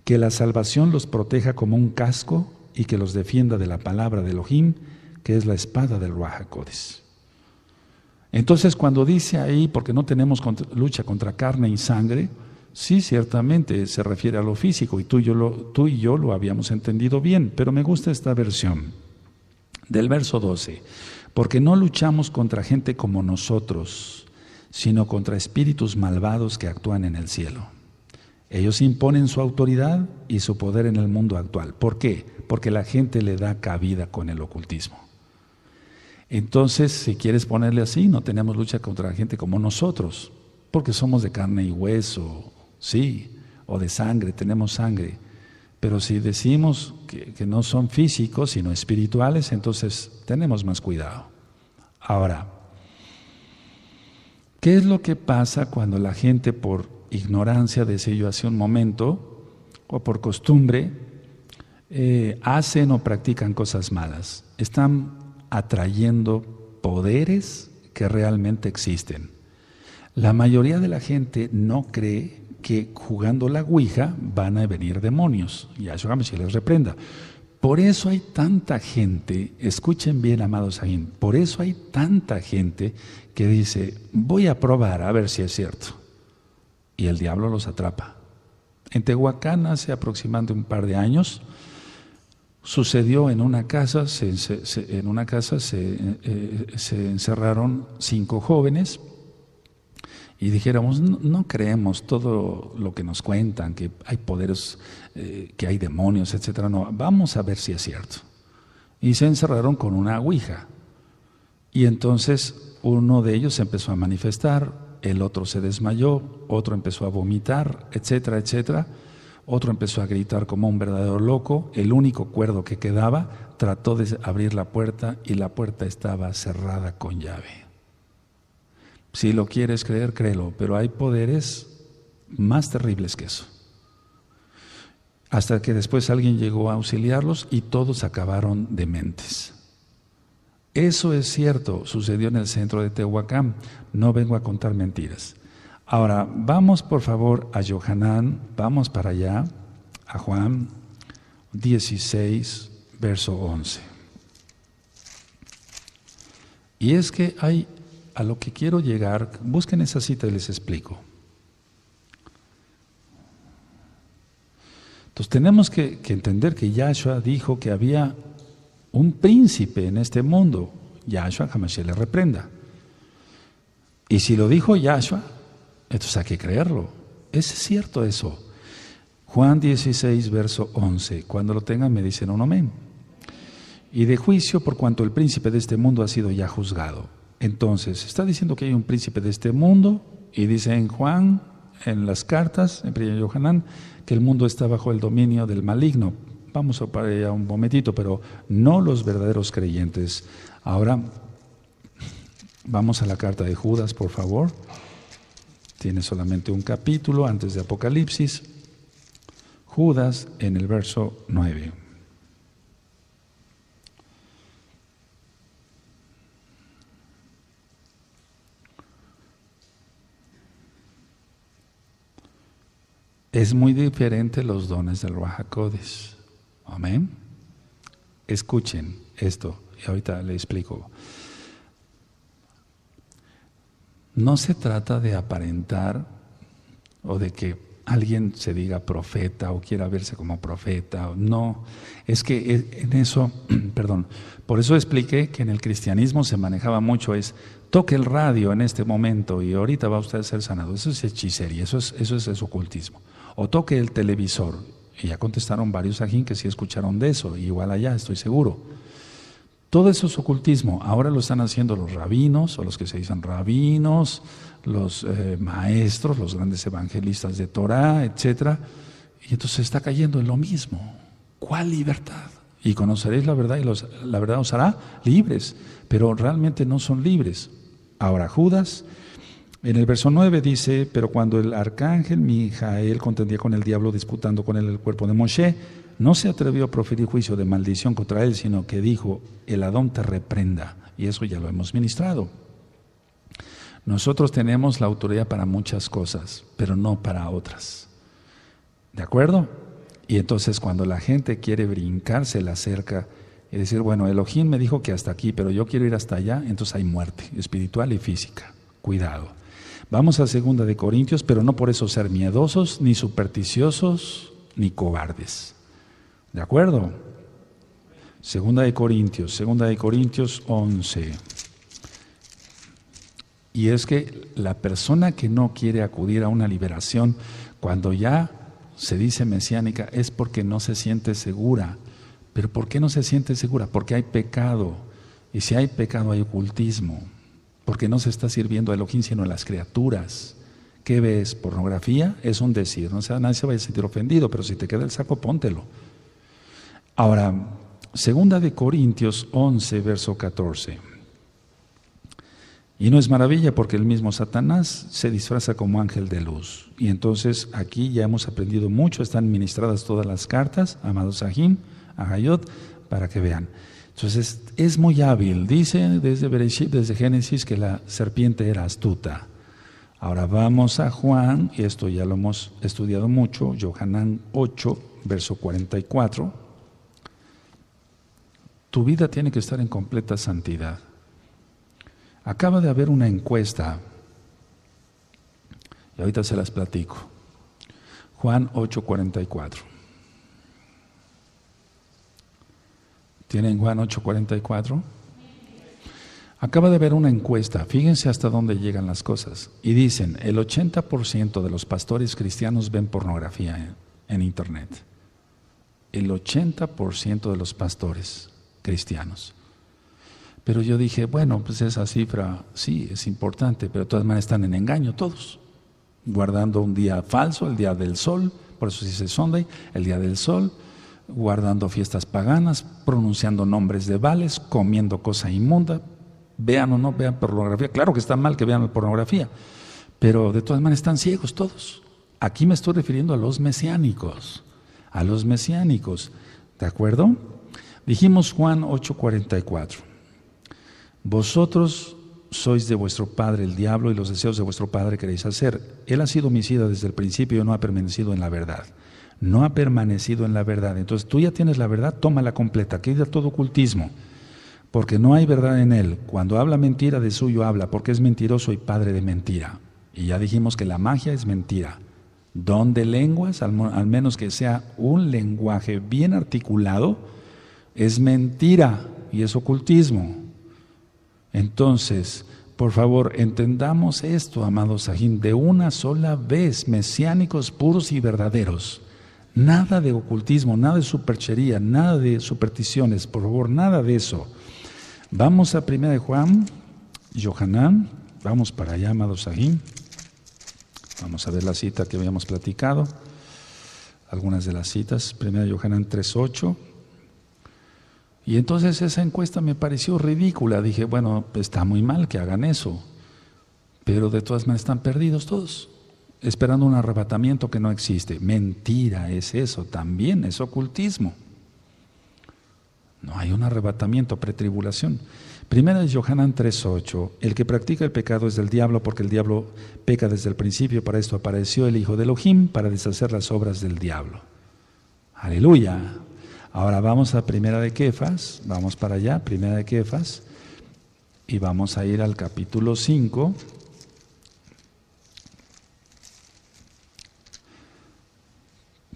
Que la salvación los proteja como un casco y que los defienda de la palabra de Elohim, que es la espada del Ruach HaKodesh. Entonces, cuando dice ahí, porque no tenemos lucha contra carne y sangre, sí, ciertamente se refiere a lo físico, y tú y yo lo habíamos entendido bien, pero me gusta esta versión del verso 12, porque no luchamos contra gente como nosotros, sino contra espíritus malvados que actúan en el cielo. Ellos imponen su autoridad y su poder en el mundo actual. ¿Por qué? Porque la gente le da cabida con el ocultismo. Entonces, si quieres ponerle así, no tenemos lucha contra gente como nosotros, porque somos de carne y hueso, sí, o de sangre, tenemos sangre. Pero si decimos que no son físicos, sino espirituales, entonces tenemos más cuidado. Ahora, ¿qué es lo que pasa cuando la gente por ignorancia, decía yo hace un momento, o por costumbre, hacen o practican cosas malas? Están atrayendo poderes que realmente existen. La mayoría de la gente no cree que jugando la ouija van a venir demonios. Yahshua HaMashiach les reprenda. Por eso hay tanta gente, escuchen bien, amados ahí, por eso hay tanta gente que dice, voy a probar a ver si es cierto. Y el diablo los atrapa. En Tehuacán, hace aproximadamente un par de años, sucedió en una casa, se encerraron 5 jóvenes y dijéramos, no creemos todo lo que nos cuentan, que hay poderes, que hay demonios, etcétera. No, vamos a ver si es cierto. Y se encerraron con una ouija. Y entonces uno de ellos se empezó a manifestar, el otro se desmayó, otro empezó a vomitar, etcétera, etcétera. Otro empezó a gritar como un verdadero loco. El único cuerdo que quedaba trató de abrir la puerta y la puerta estaba cerrada con llave. Si lo quieres creer, créelo, pero hay poderes más terribles que eso. Hasta que después alguien llegó a auxiliarlos y todos acabaron dementes. Eso es cierto, sucedió en el centro de Tehuacán. No vengo a contar mentiras. Ahora, vamos por favor a Yohanan, vamos para allá, a Juan 16, verso 11. Y es que hay, a lo que quiero llegar, busquen esa cita y les explico. Entonces tenemos que entender que Yahshua dijo que había un príncipe en este mundo. Yahshua, Hamashiach le reprenda. Y si lo dijo Yahshua, entonces hay que creerlo. Es cierto eso. Juan 16, verso 11. Cuando lo tengan me dicen un amén. Y de juicio por cuanto el príncipe de este mundo ha sido ya juzgado. Entonces, está diciendo que hay un príncipe de este mundo y dice en Juan, en las cartas, en 1 Yohanan, que el mundo está bajo el dominio del maligno. Vamos a parar ya un momentito, pero no los verdaderos creyentes. Ahora, vamos a la carta de Judas, por favor. Tiene solamente un capítulo antes de Apocalipsis. Judas en el verso 9. Es muy diferente los dones del Ruach HaKodesh. Amén. Escuchen esto y ahorita le explico. No se trata de aparentar o de que alguien se diga profeta o quiera verse como profeta. No, es que en eso, perdón, por eso expliqué que en el cristianismo se manejaba mucho toque el radio en este momento y ahorita va usted a ser sanado. Eso es hechicería, eso es ocultismo. O toque el televisor. Y ya contestaron varios ajín que sí escucharon de eso, igual allá, estoy seguro. Todo eso es ocultismo. Ahora lo están haciendo los rabinos, o los que se dicen rabinos, los maestros, los grandes evangelistas de Torah, etc. Y entonces se está cayendo en lo mismo. ¿Cuál libertad? Y conoceréis la verdad y la verdad os hará libres, pero realmente no son libres. Ahora Judas, en el verso 9 dice, pero cuando el arcángel Mijael contendía con el diablo disputando con él el cuerpo de Moshe, no se atrevió a proferir juicio de maldición contra él, sino que dijo, el Adón te reprenda. Y eso ya lo hemos ministrado. Nosotros tenemos la autoridad para muchas cosas, pero no para otras. ¿De acuerdo? Y entonces cuando la gente quiere brincarse la cerca y decir, bueno, Elohim me dijo que hasta aquí, pero yo quiero ir hasta allá, entonces hay muerte espiritual y física. Cuidado. Vamos a 2 de Corintios, pero no por eso ser miedosos, ni supersticiosos, ni cobardes. ¿De acuerdo? 2 de Corintios 11. Y es que la persona que no quiere acudir a una liberación, cuando ya se dice mesiánica, es porque no se siente segura. ¿Pero por qué no se siente segura? Porque hay pecado. Y si hay pecado, hay ocultismo. Porque no se está sirviendo a Elohim, sino a las criaturas. ¿Qué ves? ¿Pornografía? Es un decir. Nadie se vaya a sentir ofendido, pero si te queda el saco, póntelo. Ahora, 2 de Corintios 11, verso 14. Y no es maravilla porque el mismo Satanás se disfraza como ángel de luz. Y entonces aquí ya hemos aprendido mucho, están ministradas todas las cartas, amados Ahim, Ahayot, para que vean. Entonces es muy hábil, dice desde Bereshit, desde Génesis, que la serpiente era astuta. Ahora vamos a Juan, y esto ya lo hemos estudiado mucho, Yohanan 8, verso 44. Tu vida tiene que estar en completa santidad. Acaba de haber una encuesta, y ahorita se las platico. Juan 8, 44. ¿Tienen Juan 8:44? Acaba de haber una encuesta, fíjense hasta dónde llegan las cosas. Y dicen, el 80% de los pastores cristianos ven pornografía en internet. El 80% de los pastores cristianos. Pero yo dije, bueno, pues esa cifra sí es importante, pero de todas maneras están en engaño todos. Guardando un día falso, el día del sol, por eso se dice Sunday, el día del sol. Guardando fiestas paganas, pronunciando nombres de Baales, comiendo cosa inmunda, vean o no vean pornografía. Claro que está mal que vean pornografía, pero de todas maneras están ciegos todos. Aquí me estoy refiriendo a los mesiánicos, ¿de acuerdo? Dijimos Juan 8:44, vosotros sois de vuestro padre el diablo y los deseos de vuestro padre queréis hacer. Él ha sido homicida desde el principio y no ha permanecido en la verdad. No ha permanecido en la verdad. Entonces tú ya tienes la verdad, tómala completa, quita todo ocultismo, porque no hay verdad en él. Cuando habla mentira, de suyo habla, porque es mentiroso y padre de mentira. Y ya dijimos que la magia es mentira. Don de lenguas, al menos que sea un lenguaje bien articulado, es mentira y es ocultismo. Entonces, por favor, entendamos esto, amados Sajín, de una sola vez, mesiánicos puros y verdaderos. Nada de ocultismo, nada de superchería, nada de supersticiones, por favor, nada de eso. Vamos a 1 de Juan, Yohanan, vamos para allá, amados Sajín. Vamos a ver la cita que habíamos platicado, algunas de las citas, 1 de Yohanan 3:8. Y entonces esa encuesta me pareció ridícula. Dije, bueno, está muy mal que hagan eso, pero de todas maneras están perdidos todos, esperando un arrebatamiento que no existe. Mentira es eso, también es ocultismo. No hay un arrebatamiento, pretribulación. Primera de Yohanan 3:8, el que practica el pecado es del diablo, porque el diablo peca desde el principio. Para esto apareció el Hijo de Elohim, para deshacer las obras del diablo. Aleluya. Ahora vamos a Primera de Kefas, vamos para allá, Primera de Kefas, y vamos a ir al capítulo 5.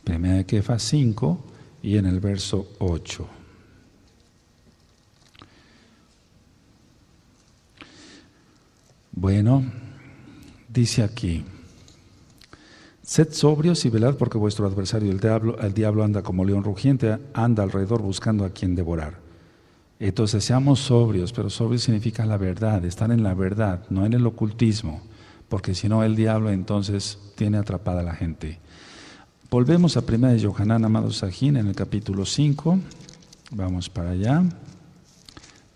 Primera de Kefas 5 y en el verso 8. Bueno, dice aquí: sed sobrios y velad, porque vuestro adversario el diablo anda como león rugiente, anda alrededor buscando a quien devorar. Entonces seamos sobrios, pero sobrios significa la verdad, estar en la verdad, no en el ocultismo, porque si no el diablo entonces tiene atrapada a la gente. Volvemos a 1 de Yohanan, amados Sajín, en el capítulo 5, vamos para allá,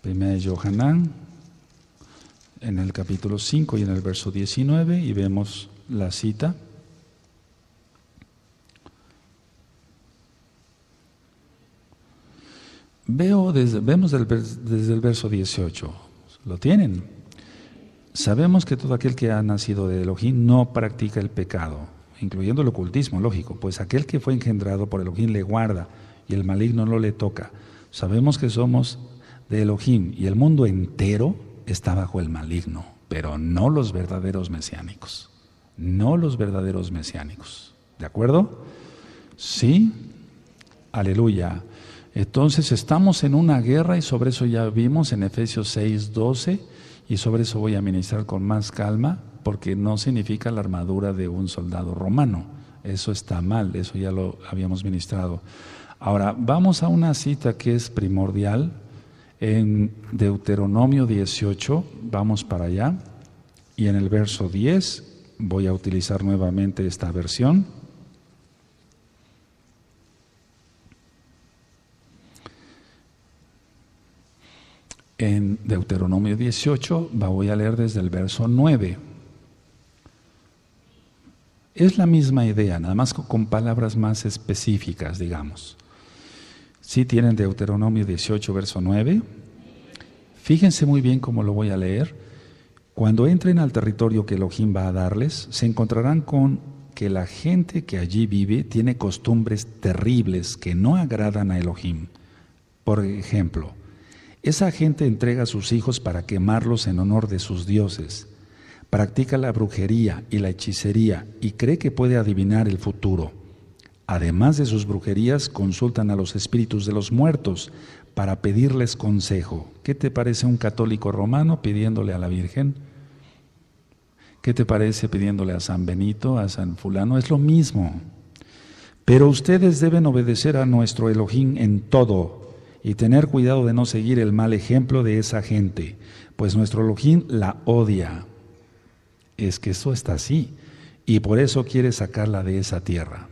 1 de Yohanan, en el capítulo 5 y en el verso 19, y vemos la cita. Vemos desde el verso 18, ¿lo tienen? Sabemos que todo aquel que ha nacido de Elohim no practica el pecado, incluyendo el ocultismo, lógico, pues aquel que fue engendrado por Elohim le guarda y el maligno no le toca. Sabemos que somos de Elohim y el mundo entero está bajo el maligno, pero no los verdaderos mesiánicos, no los verdaderos mesiánicos. ¿De acuerdo? ¿Sí? Aleluya. Entonces estamos en una guerra y sobre eso ya vimos en Efesios 6:12 y sobre eso voy a ministrar con más calma, porque no significa la armadura de un soldado romano. Eso está mal, eso ya lo habíamos ministrado. Ahora vamos a una cita que es primordial. En Deuteronomio 18, vamos para allá, y en el verso 10 voy a utilizar nuevamente esta versión. En Deuteronomio 18 voy a leer desde el verso 9. Es la misma idea, nada más con palabras más específicas, digamos. ¿Sí tienen Deuteronomio 18, verso 9? Fíjense muy bien cómo lo voy a leer. Cuando entren al territorio que Elohim va a darles, se encontrarán con que la gente que allí vive tiene costumbres terribles que no agradan a Elohim. Por ejemplo, esa gente entrega a sus hijos para quemarlos en honor de sus dioses, practica la brujería y la hechicería y cree que puede adivinar el futuro. Además de sus brujerías, consultan a los espíritus de los muertos para pedirles consejo. ¿Qué te parece un católico romano pidiéndole a la Virgen? ¿Qué te parece pidiéndole a San Benito, a San Fulano? Es lo mismo. Pero ustedes deben obedecer a nuestro Elohim en todo y tener cuidado de no seguir el mal ejemplo de esa gente, pues nuestro Elohim la odia. Es que eso está así, y por eso quiere sacarla de esa tierra.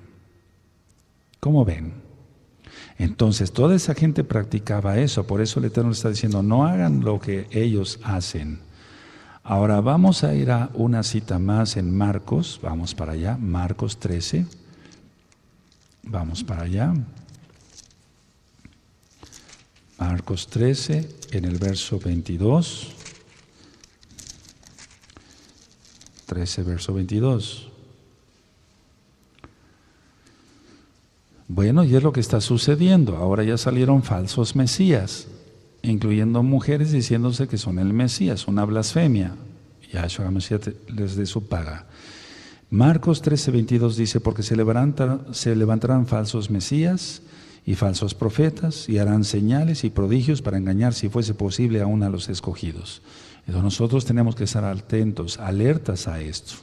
¿Cómo ven? Entonces toda esa gente practicaba eso, por eso el Eterno está diciendo, no hagan lo que ellos hacen. Ahora vamos a ir a una cita más en Marcos, vamos para allá, Marcos 13, vamos para allá. Marcos 13, en el verso 22. 13, verso 22. Bueno, y es lo que está sucediendo. Ahora ya salieron falsos mesías, incluyendo mujeres diciéndose que son el Mesías, una blasfemia. Yahshua HaMashiach les dé su paga. Marcos 13, 22 dice, porque se levantarán falsos mesías y falsos profetas y harán señales y prodigios para engañar, si fuese posible, aún a los escogidos. Entonces nosotros tenemos que estar atentos, alertas a esto.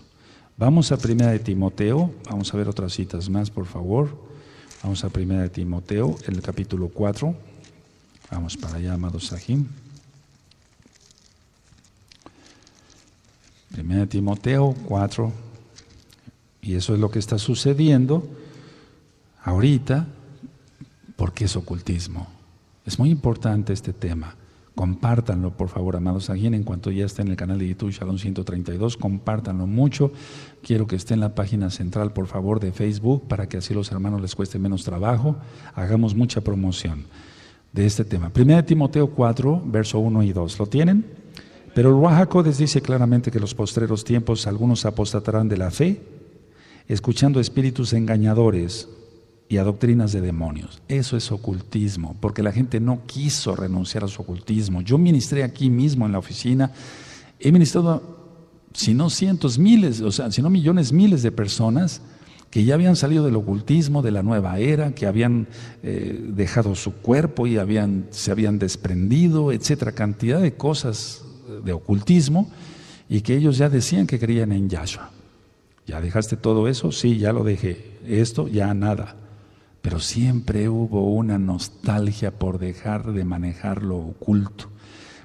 Vamos a 1 de Timoteo, vamos a ver otras citas más, por favor. Vamos a 1 de Timoteo, el capítulo 4. Vamos para allá, amados Sahim. 1 de Timoteo 4. Y eso es lo que está sucediendo ahorita, porque es ocultismo. Es muy importante este tema. Compártanlo, por favor, amados Sahim, en cuanto ya esté en el canal de YouTube Shalom 132, compártanlo mucho. Quiero que esté en la página central, por favor, de Facebook, para que así los hermanos les cueste menos trabajo. Hagamos mucha promoción de este tema. 1 Timoteo 4, verso 1 y 2. ¿Lo tienen? Pero el Ruach HaKodesh dice claramente que en los postreros tiempos algunos apostatarán de la fe, escuchando espíritus engañadores y a doctrinas de demonios. Eso es ocultismo, porque la gente no quiso renunciar a su ocultismo. Yo ministré aquí mismo en la oficina, he ministrado, si no cientos, miles, o sea, si no millones, miles de personas que ya habían salido del ocultismo, de la nueva era, que habían dejado su cuerpo y se habían desprendido, etcétera, cantidad de cosas de ocultismo, y que ellos ya decían que creían en Yahshua. ¿Ya dejaste todo eso? Sí, ya lo dejé. Esto, ya nada. Pero siempre hubo una nostalgia por dejar de manejar lo oculto,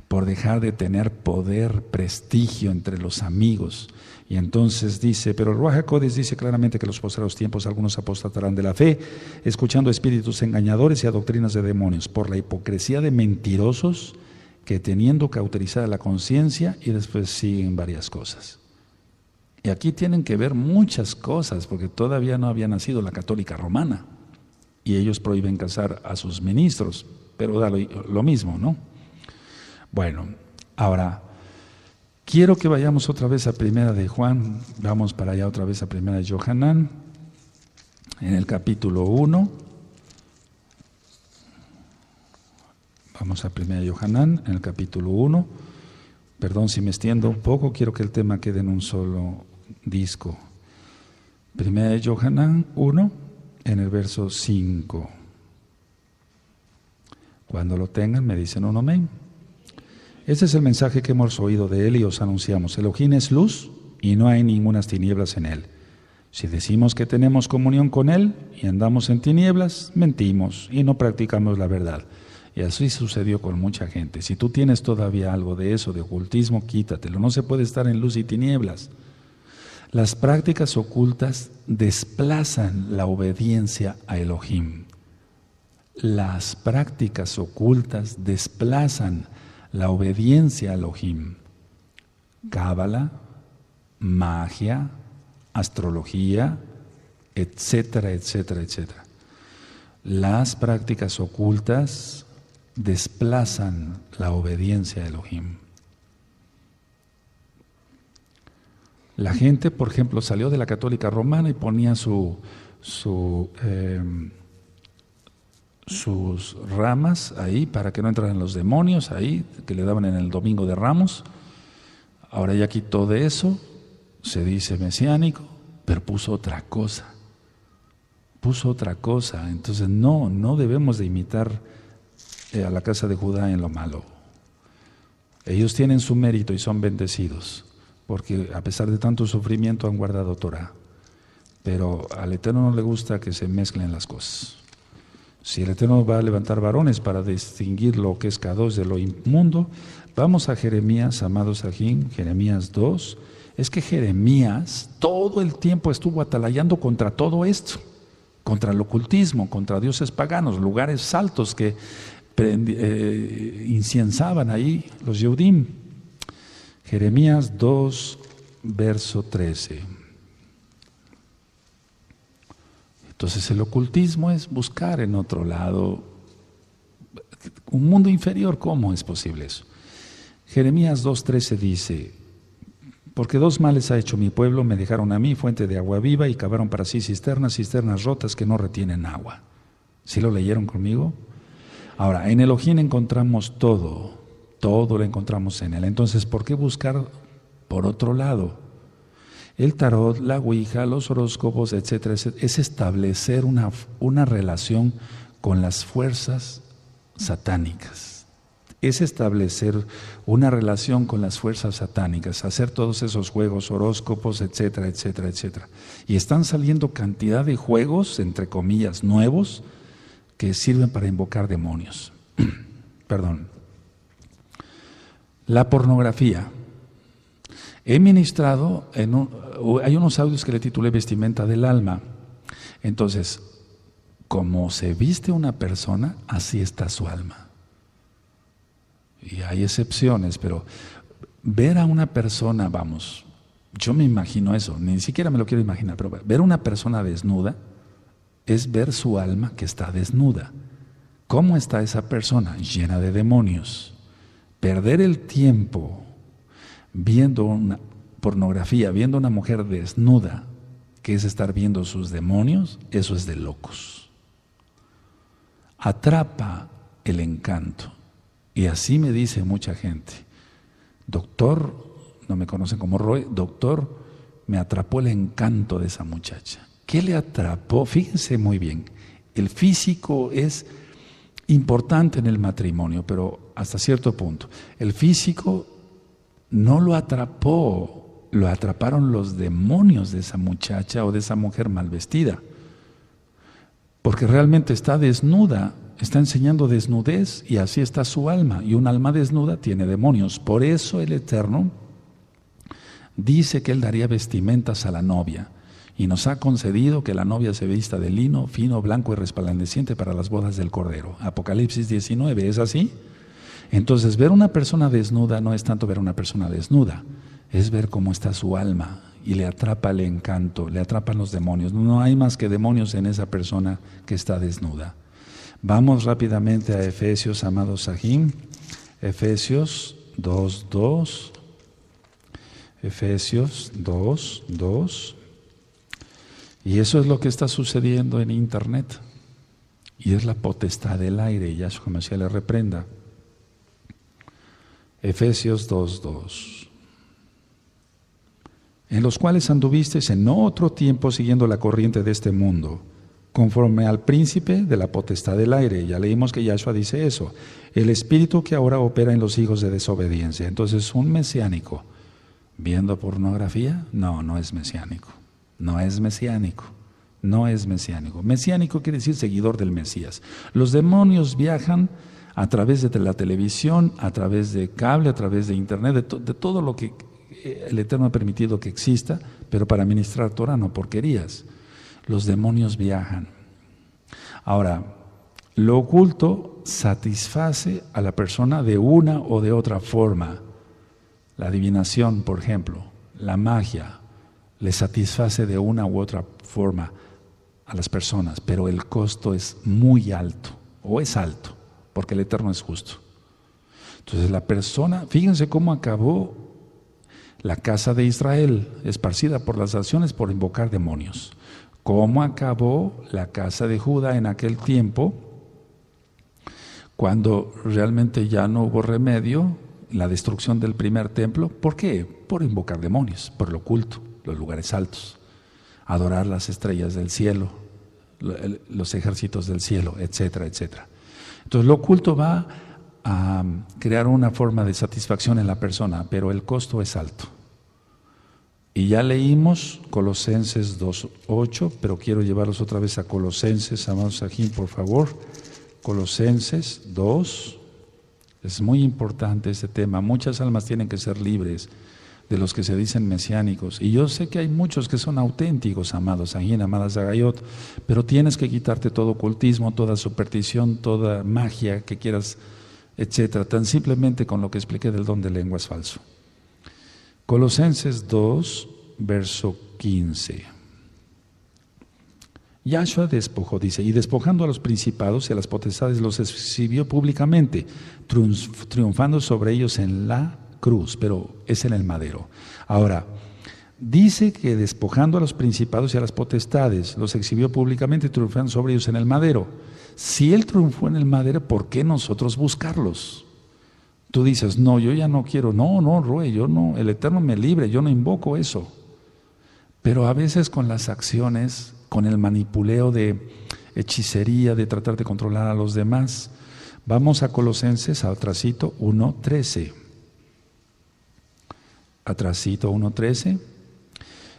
por dejar de tener poder, prestigio entre los amigos. Y entonces dice, pero el Ruach HaKodesh dice claramente que en los postreros tiempos algunos apostatarán de la fe, escuchando espíritus engañadores y a doctrinas de demonios, por la hipocresía de mentirosos que teniendo cauterizada la conciencia y después siguen varias cosas. Y aquí tienen que ver muchas cosas, porque todavía no había nacido la católica romana. Y ellos prohíben casar a sus ministros, pero da lo mismo, ¿no? Bueno, ahora, quiero que vayamos otra vez a 1 de Juan, vamos para allá otra vez a 1 de Yohanan, en el capítulo 1. Vamos a 1 de Yohanan, en el capítulo 1. Perdón si me extiendo un poco, quiero que el tema quede en un solo disco. 1 de Yohanan 1. En el verso 5. Cuando lo tengan, me dicen un amén. Este es el mensaje que hemos oído de él y os anunciamos. Elohim es luz y no hay ningunas tinieblas en él. Si decimos que tenemos comunión con él y andamos en tinieblas, mentimos y no practicamos la verdad. Y así sucedió con mucha gente. Si tú tienes todavía algo de eso, de ocultismo, quítatelo. No se puede estar en luz y tinieblas. Las prácticas ocultas desplazan la obediencia a Elohim. Las prácticas ocultas desplazan la obediencia a Elohim. Cábala, magia, astrología, etcétera, etcétera, etcétera. Las prácticas ocultas desplazan la obediencia a Elohim. La gente, por ejemplo, salió de la católica romana y ponía sus ramas ahí para que no entraran los demonios ahí, que le daban en el domingo de Ramos. Ahora ya quitó de eso, se dice mesiánico, pero puso otra cosa. Entonces no debemos de imitar a la casa de Judá en lo malo. Ellos tienen su mérito y son bendecidos, porque a pesar de tanto sufrimiento han guardado Torah. Pero al Eterno no le gusta que se mezclen las cosas. Si el Eterno va a levantar varones para distinguir lo que es Kadosh de lo inmundo, vamos a Jeremías, amados Sahim, Jeremías 2. Es que Jeremías todo el tiempo estuvo atalayando contra todo esto, contra el ocultismo, contra dioses paganos, lugares altos que inciensaban ahí los Yehudim. Jeremías 2, verso 13. Entonces el ocultismo es buscar en otro lado un mundo inferior. ¿Cómo es posible eso? Jeremías 2:13 dice, Porque dos males ha hecho mi pueblo, me dejaron a mí fuente de agua viva y cavaron para sí cisternas, cisternas rotas que no retienen agua. ¿Sí lo leyeron conmigo? Ahora, en Elohim encontramos todo lo encontramos en él. Entonces, ¿por qué buscar por otro lado? El tarot, la ouija, los horóscopos, etcétera, es establecer una relación con las fuerzas satánicas. Es establecer una relación con las fuerzas satánicas, hacer todos esos juegos, horóscopos, etcétera, etcétera, etcétera. Y están saliendo cantidad de juegos, entre comillas, nuevos, que sirven para invocar demonios. Perdón. La pornografía. He ministrado, hay unos audios que le titulé Vestimenta del Alma. Entonces, como se viste una persona, así está su alma. Y hay excepciones, pero ver a una persona, vamos, yo me imagino eso, ni siquiera me lo quiero imaginar, pero ver a una persona desnuda es ver su alma que está desnuda. ¿Cómo está esa persona? Llena de demonios. Perder el tiempo viendo una pornografía, viendo una mujer desnuda, que es estar viendo sus demonios, eso es de locos. Atrapa el encanto. Y así me dice mucha gente, doctor, no me conocen como Roy, doctor, me atrapó el encanto de esa muchacha. ¿Qué le atrapó? Fíjense muy bien, el físico es importante en el matrimonio, pero hasta cierto punto. El físico no lo atrapó, lo atraparon los demonios de esa muchacha o de esa mujer mal vestida, porque realmente está desnuda. Está enseñando desnudez y así está su alma. Y un alma desnuda tiene demonios. Por eso el Eterno dice que Él daría vestimentas a la novia. Y nos ha concedido que la novia se vista de lino, fino, blanco y resplandeciente para las bodas del Cordero. Apocalipsis 19, ¿es así? Entonces ver una persona desnuda no es tanto ver una persona desnuda, es ver cómo está su alma. Y le atrapa el encanto, le atrapan los demonios. No hay más que demonios en esa persona que está desnuda. Vamos rápidamente a Efesios, amados Sahim. Efesios 2:2. Efesios 2:2. Y eso es lo que está sucediendo en internet. Y es la potestad del aire. Yahshua Mashiach le reprenda. Efesios 2:2. En los cuales anduvisteis en otro tiempo siguiendo la corriente de este mundo, conforme al príncipe de la potestad del aire. Ya leímos que Yahshua dice eso. El espíritu que ahora opera en los hijos de desobediencia. Entonces, ¿un mesiánico viendo pornografía? No, no es mesiánico. No es mesiánico. No es mesiánico. Mesiánico quiere decir seguidor del Mesías. Los demonios viajan a través de la televisión, a través de cable, a través de internet, de todo lo que el Eterno ha permitido que exista, pero para ministrar Torah, no porquerías. Los demonios viajan. Ahora, lo oculto satisface a la persona de una o de otra forma. La adivinación, por ejemplo, la magia, le satisface de una u otra forma a las personas, pero el costo es muy alto, o es alto, porque el Eterno es justo. Entonces la persona, fíjense cómo acabó la casa de Israel, esparcida por las naciones por invocar demonios. ¿Cómo acabó la casa de Judá en aquel tiempo, cuando realmente ya no hubo remedio, la destrucción del primer templo? ¿Por qué? Por invocar demonios, por lo oculto, los lugares altos, adorar las estrellas del cielo, los ejércitos del cielo, etcétera, etcétera. Entonces lo oculto va a crear una forma de satisfacción en la persona, pero el costo es alto. Y ya leímos Colosenses 2:8, pero quiero llevarlos otra vez a Colosenses, amados Sahim, por favor. Colosenses 2, es muy importante este tema. Muchas almas tienen que ser libres de los que se dicen mesiánicos. Y yo sé que hay muchos que son auténticos, amados Sahim, amadas Zagayot, pero tienes que quitarte todo ocultismo, toda superstición, toda magia que quieras, etcétera, tan simplemente con lo que expliqué del don de lenguas falso. Colosenses 2, verso 15. Yahshua despojó, dice, y despojando a los principados y a las potestades los exhibió públicamente, triunfando sobre ellos en la cruz, pero es en el madero. Ahora, dice que despojando a los principados y a las potestades, los exhibió públicamente, triunfando sobre ellos en el madero. Si Él triunfó en el madero, ¿por qué nosotros buscarlos? Tú dices, no, yo ya no quiero, no, Rue, yo no, el Eterno me libre, yo no invoco eso. Pero a veces con las acciones, con el manipuleo de hechicería, de tratar de controlar a los demás. Vamos a Colosenses, atrasito 1:13. Atrasito 1:13.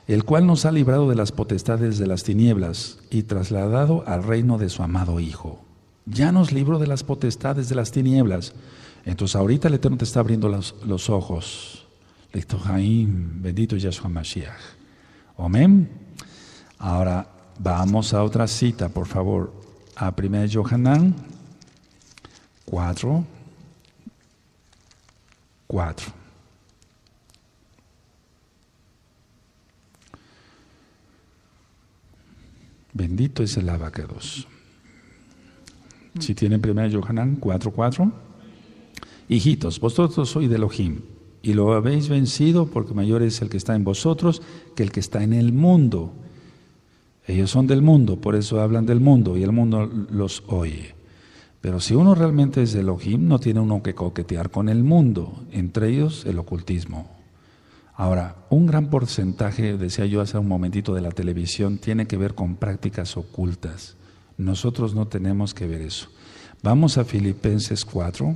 El cual nos ha librado de las potestades de las tinieblas y trasladado al reino de su amado Hijo. Ya nos libró de las potestades de las tinieblas. Entonces ahorita el Eterno te está abriendo los ojos. Bendito Yahshua Mashiach. Amén. Ahora vamos a otra cita, por favor. A 1 Yohanan 4:4. Bendito es el abacados. Si tienen 1 Yohanan 4:4. Hijitos, vosotros sois de Elohim, y lo habéis vencido, porque mayor es el que está en vosotros que el que está en el mundo. Ellos son del mundo, por eso hablan del mundo, y el mundo los oye. Pero si uno realmente es de Elohim, no tiene uno que coquetear con el mundo, entre ellos el ocultismo. Ahora, un gran porcentaje, decía yo hace un momentito, de la televisión tiene que ver con prácticas ocultas. Nosotros no tenemos que ver eso. Vamos a Filipenses 4.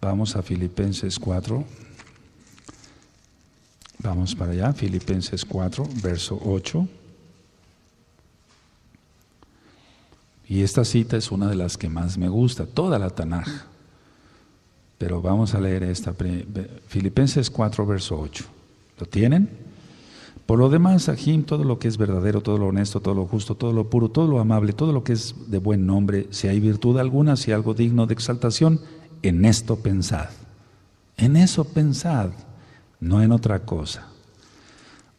Vamos a Filipenses 4. Vamos para allá, Filipenses 4, verso 8. Y esta cita es una de las que más me gusta, toda la Tanaj. Pero vamos a leer esta, Filipenses 4, verso 8. ¿Lo tienen? Por lo demás, Ajim, todo lo que es verdadero, todo lo honesto, todo lo justo, todo lo puro, todo lo amable, todo lo que es de buen nombre, si hay virtud alguna, si hay algo digno de exaltación, en esto pensad. En eso pensad, no en otra cosa.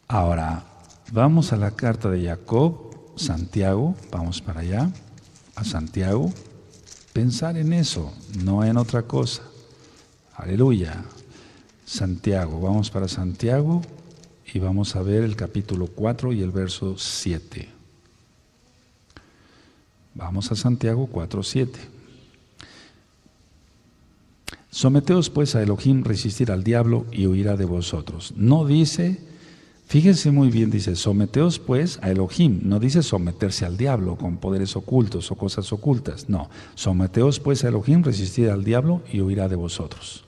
Ahora, vamos a la carta de Jacob, Santiago, vamos para allá, a Santiago. Pensar en eso, no en otra cosa. Aleluya. Santiago, vamos para Santiago y vamos a ver el capítulo 4 y el verso 7. Vamos a Santiago 4:7. Someteos pues a Elohim, resistir al diablo y huirá de vosotros. No dice, fíjense muy bien, dice, someteos pues a Elohim. No dice someterse al diablo con poderes ocultos o cosas ocultas. No, someteos pues a Elohim, resistir al diablo y huirá de vosotros.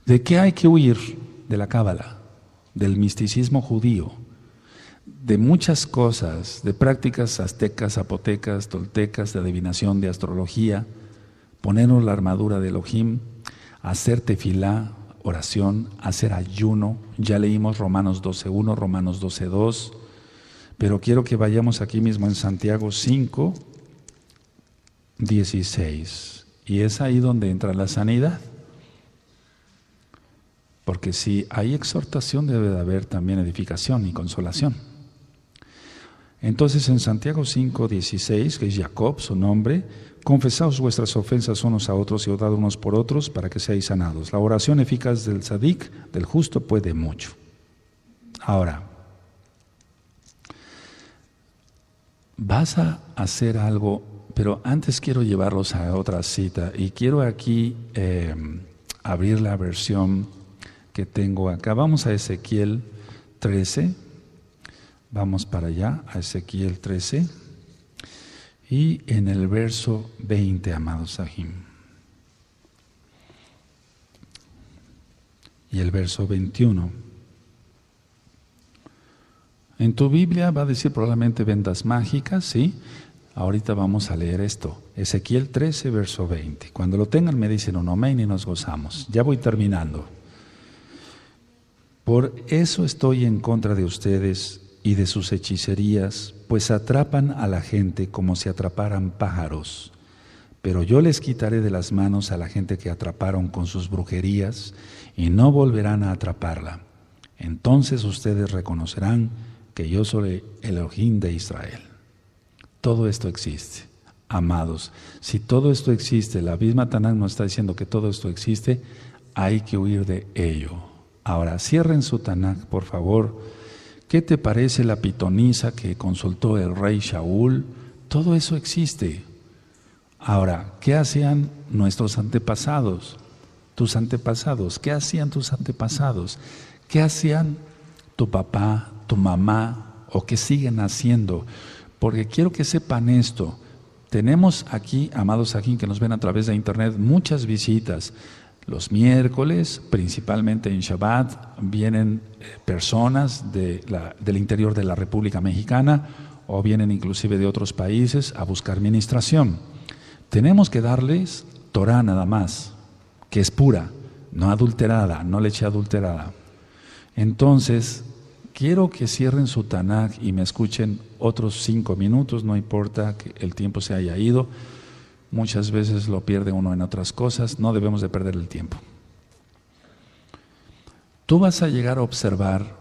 ¿De qué hay que huir? De la cábala, del misticismo judío, de muchas cosas, de prácticas aztecas, zapotecas, toltecas, de adivinación, de astrología. Ponernos la armadura de Elohim, hacer tefilá, oración, hacer ayuno. Ya leímos Romanos 12:1, Romanos 12:2, pero quiero que vayamos aquí mismo en Santiago 5:16, y es ahí donde entra la sanidad. Porque si hay exhortación, debe de haber también edificación y consolación. Entonces en Santiago 5:16, que es Jacob, su nombre, confesaos vuestras ofensas unos a otros y orad unos por otros para que seáis sanados. La oración eficaz del tzadik, del justo, puede mucho. Ahora, vas a hacer algo, pero antes quiero llevarlos a otra cita y quiero aquí abrir la versión que tengo acá. Vamos a Ezequiel 13. Vamos para allá, a Ezequiel 13. Y en el verso 20, amados Sahim. Y el verso 21. En tu Biblia va a decir probablemente vendas mágicas, ¿sí? Ahorita vamos a leer esto. Ezequiel 13, verso 20. Cuando lo tengan me dicen un amén y nos gozamos. Ya voy terminando. Por eso estoy en contra de ustedes y de sus hechicerías, pues atrapan a la gente como si atraparan pájaros. Pero yo les quitaré de las manos a la gente que atraparon con sus brujerías y no volverán a atraparla. Entonces ustedes reconocerán que yo soy el Elohim de Israel. Todo esto existe. Amados, si todo esto existe, la misma Tanaj nos está diciendo que todo esto existe, hay que huir de ello. Ahora, cierren su Tanaj, por favor. ¿Qué te parece la pitonisa que consultó el rey Shaul? Todo eso existe. Ahora, ¿qué hacían nuestros antepasados? Tus antepasados, ¿qué hacían tus antepasados? ¿Qué hacían tu papá, tu mamá o qué siguen haciendo? Porque quiero que sepan esto. Tenemos aquí, amados aquí que nos ven a través de internet, muchas visitas. Los miércoles, principalmente en Shabbat, vienen personas del interior de la República Mexicana o vienen inclusive de otros países a buscar ministración. Tenemos que darles Torah nada más, que es pura, no adulterada, no leche adulterada. Entonces, quiero que cierren su Tanaj y me escuchen otros 5 minutos, no importa que el tiempo se haya ido. Muchas veces lo pierde uno en otras cosas, no debemos de perder el tiempo. Tú vas a llegar a observar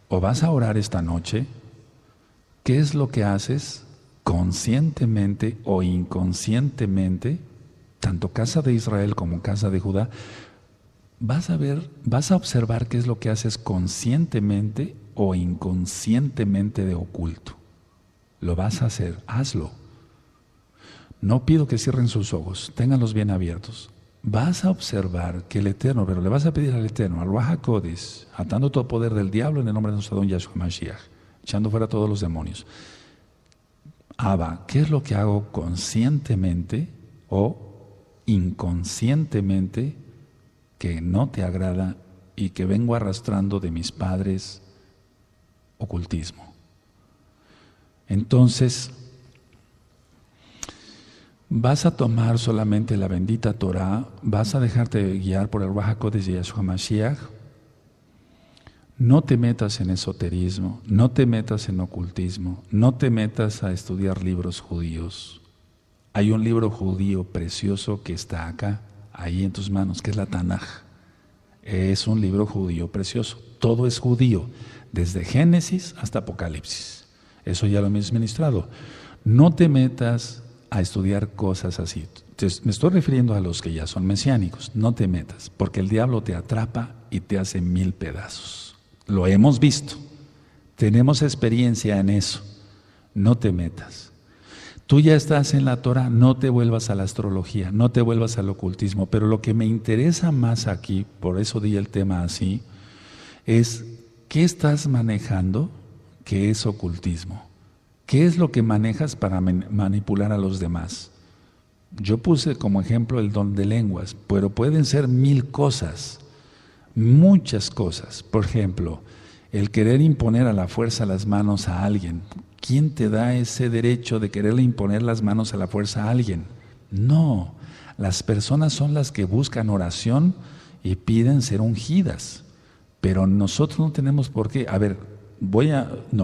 o vas a orar esta noche, ¿qué es lo que haces conscientemente o inconscientemente, tanto casa de Israel como casa de Judá? Vas a observar qué es lo que haces conscientemente o inconscientemente de oculto. Lo vas a hacer, hazlo. No pido que cierren sus ojos, ténganlos bien abiertos. Vas a observar que el Eterno, pero le vas a pedir al Eterno, al Ruach HaKodesh, atando todo poder del diablo en el nombre de nuestro Adón Yahshua Mashiach, echando fuera todos los demonios. Abba, ¿qué es lo que hago conscientemente o inconscientemente que no te agrada y que vengo arrastrando de mis padres ocultismo? Entonces, vas a tomar solamente la bendita Torah, vas a dejarte guiar por el Ruach HaKodesh de Yahshua Mashiach. No te metas en esoterismo, no te metas en ocultismo, no te metas a estudiar libros judíos. Hay un libro judío precioso que está acá, ahí en tus manos, que es la Tanaj. Es un libro judío precioso, todo es judío, desde Génesis hasta Apocalipsis. Eso ya lo hemos ministrado. No te metas a estudiar cosas así. Me estoy refiriendo a los que ya son mesiánicos. No te metas, porque el diablo te atrapa y te hace 1000 pedazos. Lo hemos visto. Tenemos experiencia en eso. No te metas. Tú ya estás en la Torah, no te vuelvas a la astrología, no te vuelvas al ocultismo. Pero lo que me interesa más aquí, por eso di el tema así, es ¿qué estás manejando que es ocultismo? ¿Qué es lo que manejas para manipular a los demás? Yo puse como ejemplo el don de lenguas, pero pueden ser 1000 cosas, muchas cosas. Por ejemplo, el querer imponer a la fuerza las manos a alguien. ¿Quién te da ese derecho de quererle imponer las manos a la fuerza a alguien? No, las personas son las que buscan oración y piden ser ungidas, pero nosotros no tenemos por qué. A ver,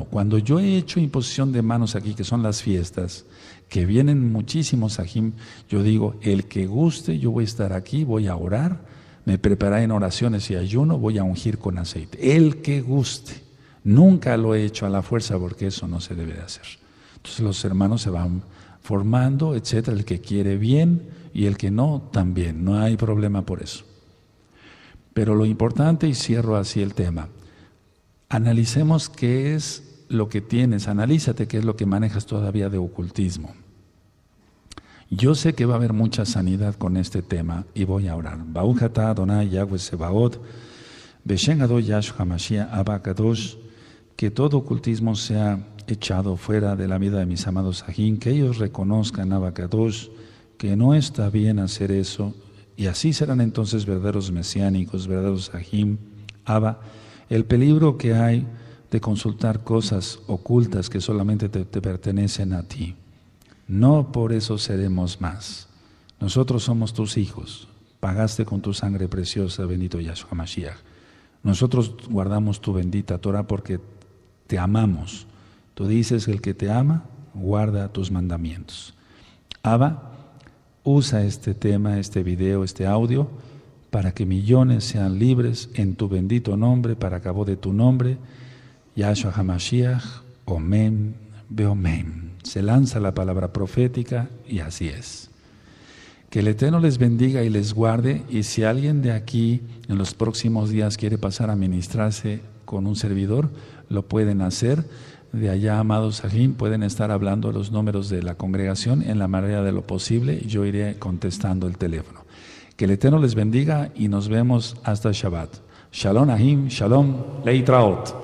cuando yo he hecho imposición de manos aquí, que son las fiestas, que vienen muchísimos ajim, yo digo, el que guste, yo voy a estar aquí, voy a orar, me prepararé en oraciones y ayuno, voy a ungir con aceite. El que guste. Nunca lo he hecho a la fuerza porque eso no se debe de hacer. Entonces los hermanos se van formando, etcétera, el que quiere bien y el que no, también. No hay problema por eso. Pero lo importante, y cierro así el tema, analicemos qué es lo que tienes, analízate qué es lo que manejas todavía de ocultismo. Yo sé que va a haber mucha sanidad con este tema y voy a orar. Baruch atah Adonai Yahweh Sebaot, Beshem Adonai Yahshua Mashiach Abba Kadosh, que todo ocultismo sea echado fuera de la vida de mis amados Ajim, que ellos reconozcan Abba Kadosh, que no está bien hacer eso, y así serán entonces verdaderos mesiánicos, verdaderos Ajim. Abba, el peligro que hay de consultar cosas ocultas que solamente te pertenecen a ti. No por eso seremos más. Nosotros somos tus hijos. Pagaste con tu sangre preciosa, bendito Yahshua Mashiach. Nosotros guardamos tu bendita Torah porque te amamos. Tú dices que el que te ama, guarda tus mandamientos. Abba, usa este tema, este video, este audio, para que millones sean libres en tu bendito nombre, para cabo de tu nombre, Yahshua HaMashiach, Omen, Beomen. Se lanza la palabra profética y así es. Que el Eterno les bendiga y les guarde. Y si alguien de aquí en los próximos días quiere pasar a ministrarse con un servidor, lo pueden hacer. De allá, amados Sahim, pueden estar hablando los números de la congregación en la manera de lo posible y yo iré contestando el teléfono. Que el Eterno les bendiga y nos vemos hasta Shabbat. Shalom Ahim, Shalom Leitraot.